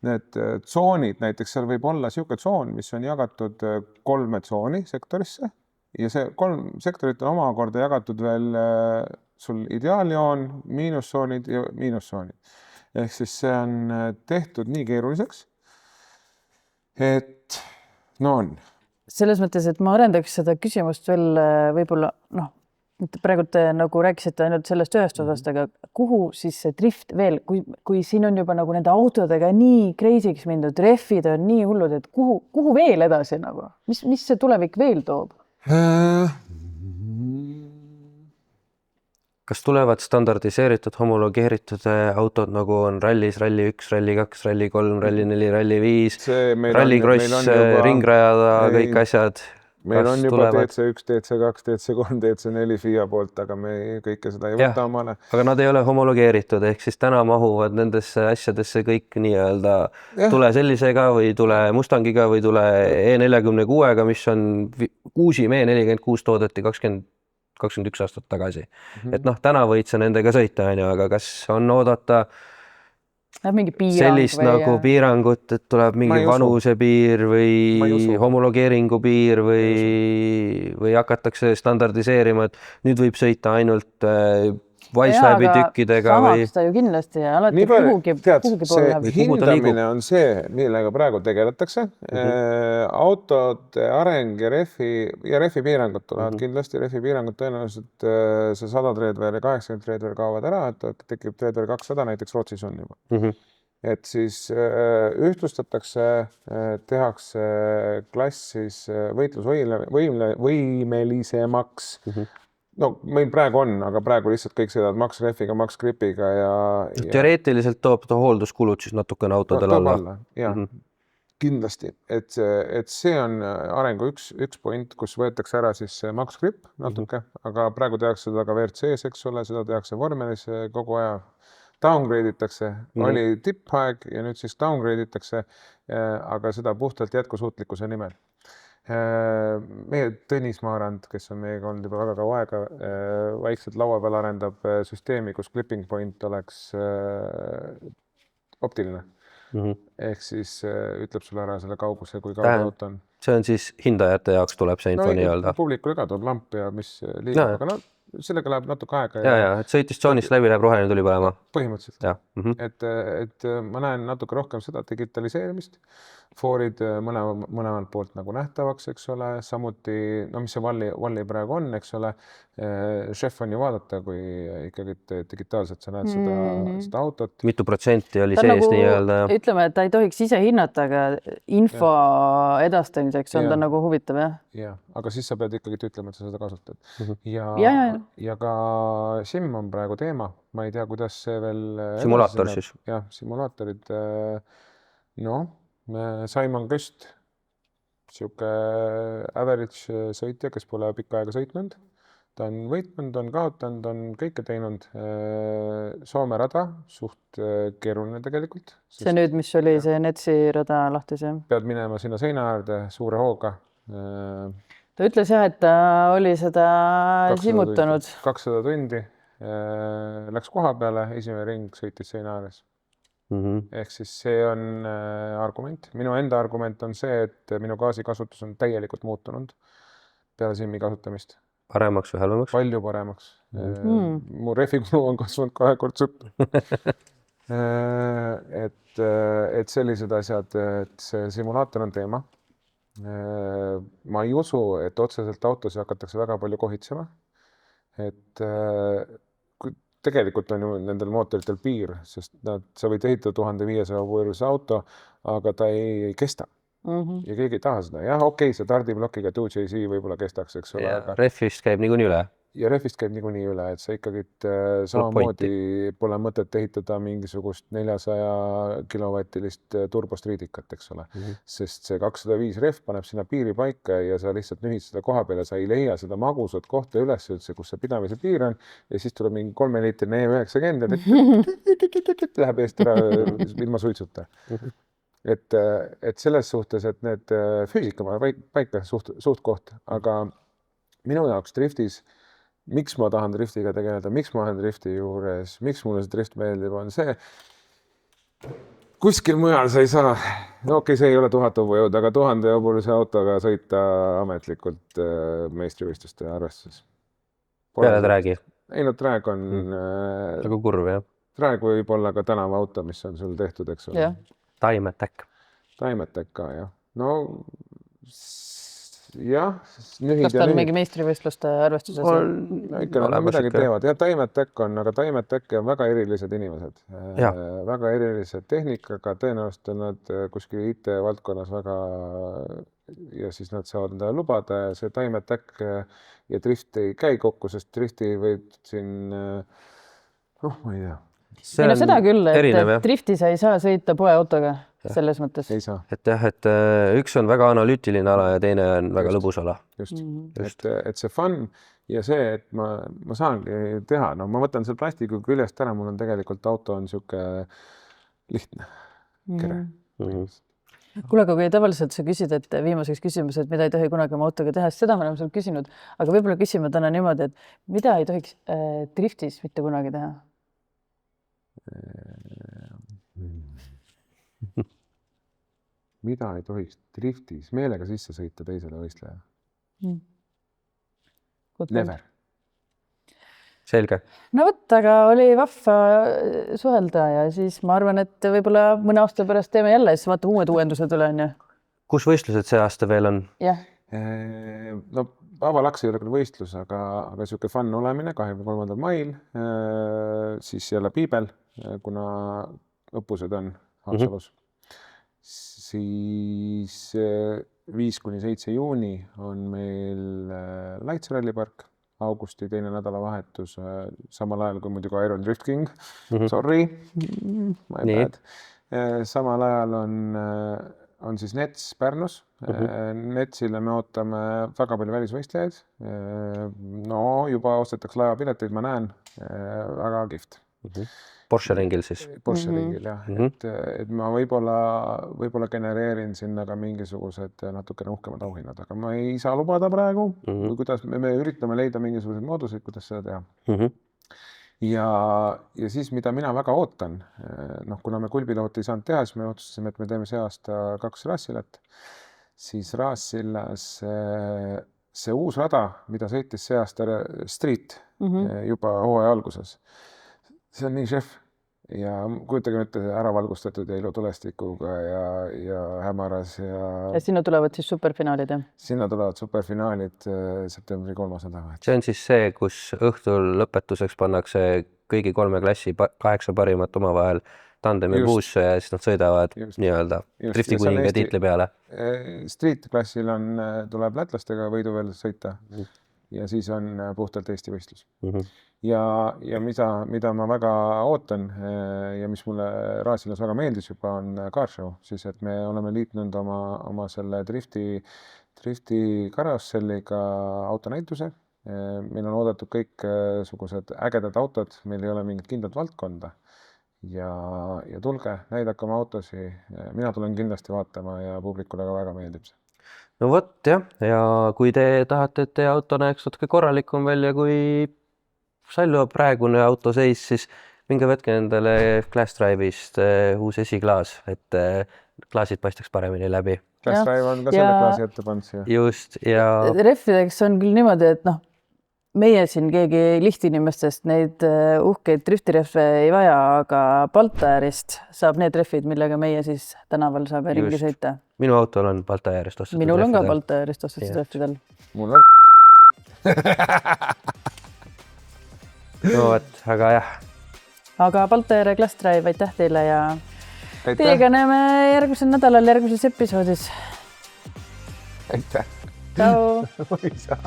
need tsoonid, näiteks seal võib olla siuke tsoon, mis on jagatud 3 tsooni sektorisse ja see 3 sektorit on omakorda jagatud veel sul ideaaljoon, miinustsoonid ja miinustsoonid. Ehk siis see on tehtud nii keeruliseks, et on. Selles mõttes, et ma arendaks seda küsimust veel võib-olla, praegu te nagu rääkisite ainult sellest ühest osast, aga kuhu siis see drift veel, kui siin on juba nagu nende autodega nii crazy'ks mindud, reffid on nii hullud, et kuhu veel edasi nagu? Mis see tulevik veel toob? kas tulevad standardiseeritud, homologeeritud autod, nagu on rallis, ralli 1, ralli 2, ralli 3, ralli 4, ralli 5, ralli cross, ringrajada, kõik asjad? Meil on juba DC1, DC2, DC3, DC4 FIA poolt, aga me kõike seda ei võta omale. Aga nad ei ole homologeeritud, ehk siis täna mahuvad nendesse asjadesse kõik nii-öelda tule sellisega või tule Mustangiga või tule E46-ga, mis on uusim E46 toodeti 21 aastat tagasi. Et täna võid sa nendega sõita, aga kas on oodata mingi sellist nagu piirangut, et tuleb mingi vanusepiir või homologeeringu piir või hakatakse standardiseerima, et nüüd võib sõita ainult Wisewabi tükkidega või? Saab ta ju kindlasti ja alati kuhugi poole läheb. Hindamine on see, millega praegu tegeletakse. Autode areng ja refi piirangud tulevad kindlasti. Refi piirangud tõenäoliselt see 100 treadwear ja 80 treadwear kaovad ära, et tekib treadwear 200, näiteks Rootsis on juba. Et siis ühtlustatakse, tehakse klassis võitlusvõimelisemaks. No meil praegu on, aga praegu lihtsalt kõik sõidavad Max Refiga, Max Gripiga ja... Teoreetiliselt toob hoolduskulud siis natukene autodel alla. Ja, kindlasti. Et see on arengu üks point, kus võetakse ära siis Max Grip natuke, aga praegu tehakse seda ka WRC-s, eks ole, seda tehakse vormelis kogu aja. Downgrade itakse, oli tippaeg ja nüüd siis downgrade itakse, aga seda puhtalt jätkusuutlikkuse nimel. Meie Tõnis Maarand, kes on meiega olnud juba väga kaua aega, vaikselt laua peal arendab süsteemi, kus clipping point oleks optiline. Ehk siis ütleb sulle ära selle kauguse, kui kaugel auto on. See on siis hindajate jaoks tuleb see info nii-öelda. Publikule ka tuleb lamp ja mis liigub, aga sellega läheb natuke aega. Ja, et sõitis tsoonist läbi, läheb roheline tuli põlema. Põhimõtteliselt. Et ma näen natuke rohkem seda digitaliseerimist. Foorid mõlemalt poolt nagu nähtavaks, eks ole. Samuti, mis see valli praegu on, eks ole. Chef on ju vaadata, kui ikkagi digitaalselt sa näed seda autot. Mitu protsenti oli sees nagu, nii-öelda? Ütleme, et ta ei tohiks ise hinnata, aga info edastamiseks on ta nagu huvitav, jah? Ja, aga siis sa pead ikkagi ütlema, et sa seda kasutad. Ja ka SIM on praegu teema. Ma ei tea, kuidas see veel... Simulaator siis? Jah, simulaatorid. Simon Köst, siuke average sõitja, kes pole pikka aega sõitnud. Ta on võitnud, on kaotanud, on kõike teinud. Soome rada, suht keeruline tegelikult. See nüüd, mis oli see Netsi rada lahtis, jah? Pead minema sinna seina äärde suure hooga. Ta ütles jah, et ta oli seda simutanud. 200 tundi. Läks koha peale, esimene ring sõitis seina ääres. Ehk siis see on argument. Minu enda argument on see, et minu gaasikasutus on täielikult muutunud peale SIM-i kasutamist. Paremaks või halvemaks? Palju paremaks. Mu refikulu on kasvanud 2-kordselt. Et sellised asjad, et see simulaator on teema. Ma ei usu, et otseselt autosi hakatakse väga palju kohitsema. Et tegelikult on ju nendel mootoritel piir, sest sa võid ehitada 1500 võõruse auto, aga ta ei kesta. Ja keegi ei taha seda. Jah, okei, see tardiblokiga 2JZ võib-olla kestaks, eks ole. Ja refist käib niikuinii üle. Ja refist käib niikuinii üle, et sa ikkagi samamoodi pole mõtet ehitada mingisugust 400 kilovattilist turbostriidikat, eks ole. Sest see 205 ref paneb sinna piiri paika ja sa lihtsalt nühid seda koha peale, sa ei leia seda magusat kohta üles üldse, kus see pidamise piir on ja siis tuleb mingi 3-liitrine E90 ja läheb eest ära ilma suitsuta. Et selles suhtes, et need füüsika paika suht koht, aga minu jaoks driftis, miks ma tahan driftiga tegeleda, miks ma olen drifti juures, miks mulle see drift meeldib, on see, kuskil mujal sa ei saa, see ei ole 1000 hobujõud, aga 1000 hobulise autoga sõita ametlikult meistrivõistluste arvestuses. Peale träägi? Ei, trääg on... Nagu kurv, jah? Trääg võib olla ka tänava auto, mis on sul tehtud, eks ole. Taimetek ka, jah. No, jah. Kas ta on mingi meistrivõistluste arvestuses? Ikka midagi teevad. Ja Taimetek on, aga Taimetek on väga erilised inimesed. Väga erilised tehnikaga. Tõenäoliselt on nad kuskil IT-valdkonnas väga ja siis nad saavad endale lubada ja see time attack ja drift ei käi kokku, sest drifti võid siin, ma ei tea. Ei no seda küll, et erinev, driftis ei saa sõita poeautoga selles mõttes. Ei saa. Et jah, et üks on väga analüütiline ala ja teine on väga lõbus ala. Just. Et see fun ja see, et ma saangi teha, no ma võtan seal plastiku küljest ära, mul on tegelikult auto on siuke lihtne kere. Kuule, aga kui tavaliselt sa küsid, et viimaseks küsimus, et mida ei tohi kunagi oma autoga teha, seda me oleme sul küsinud, aga võib-olla küsime täna niimoodi, et mida ei tohiks driftis mitte kunagi teha? Mida ei tohiks driftis meelega sisse sõita teisele võistlejale? Never. Selge. No võt, aga oli vahva suhelda ja siis ma arvan, et võib-olla mõne aasta pärast teeme jälle, siis vaatame uued uuendused üle, on ju. Kus võistlused see aasta veel on? Jah. No Avalaks ei ole küll võistlus, aga siuke fun olemine 23. mail, siis jälle Piibel, kuna õppused on Haapsalus. Siis 5-7 juuni on meil Laitse rallipark, augusti teine nädalavahetus, samal ajal kui muidugi Iron Drift King. Sorry, my bad. Samal ajal on siis Nets Pärnus. Netsile me ootame väga palju välisvõistlejaid. No juba ostetaks laevapileteid, ma näen. Väga kihvt. Porsche ringil siis? Porsche ringil, jah. Et ma võib-olla genereerin sinna ka mingisugused natukene uhkemad auhinnad, aga ma ei saa lubada praegu, kuidas me üritame leida mingisuguseid mooduseid, kuidas seda teha. Ja siis, mida mina väga ootan, kuna me kulbilooti ei saanud teha, siis me otsustasime, et me teeme see aasta 2 Raassillat, siis Raassillas see uus rada, mida sõitis see aasta Street juba hooaja alguses. See on nii šef ja kujutage nüüd ära valgustatud ja ilutulestikuga ja hämaras ja sinna tulevad siis superfinaalid, jah? Sinna tulevad superfinaalid septembri 3. nädal. See on siis see, kus õhtul lõpetuseks pannakse kõigi 3 klassi 8 parimat omavahel tandemi puusse ja siis nad sõidavad nii-öelda driftikuninga tiitli peale. Street klassil tuleb lätlastega võidu veel sõita ja siis on puhtalt Eesti võistlus. Ja mida ma väga ootan ja mis mulle Raassillas väga meeldis juba on car show, siis et me oleme liitnud oma selle drifti karosselliga autonäituse. Meil on oodatud kõik sugused ägedad autod, meil ei ole mingit kindlat valdkonda ja tulge, näidake oma autosi. Mina tulen kindlasti vaatama ja publikule ka väga meeldib see. No võt jah, ja kui te tahate, et teie auto näeks natuke korralikum välja kui Sallu praegune autoseis, siis minge võtke endale Glass Drive'ist uus esiklaas, et klaasid paistaks paremini läbi. Glass Drive on ka selle klaasi ette pandud. Just, ja Rehvideks on küll niimoodi, et meie siin keegi lihtinimestest neid uhkeid driftirehve ei vaja, aga Baltairist saab need rehvid, millega meie siis tänaval saab ringi sõita. Minu autol on Baltairist ostetud. Minul on ka Baltairist ostetud rehvidel. Mul on. No võt, aga jah. Aga Baltair ja Glass Drive, aitäh teile ja teiega näeme järgmisel nädalal järgmises episoodis. Aitäh. Tšau. Ma ei saa.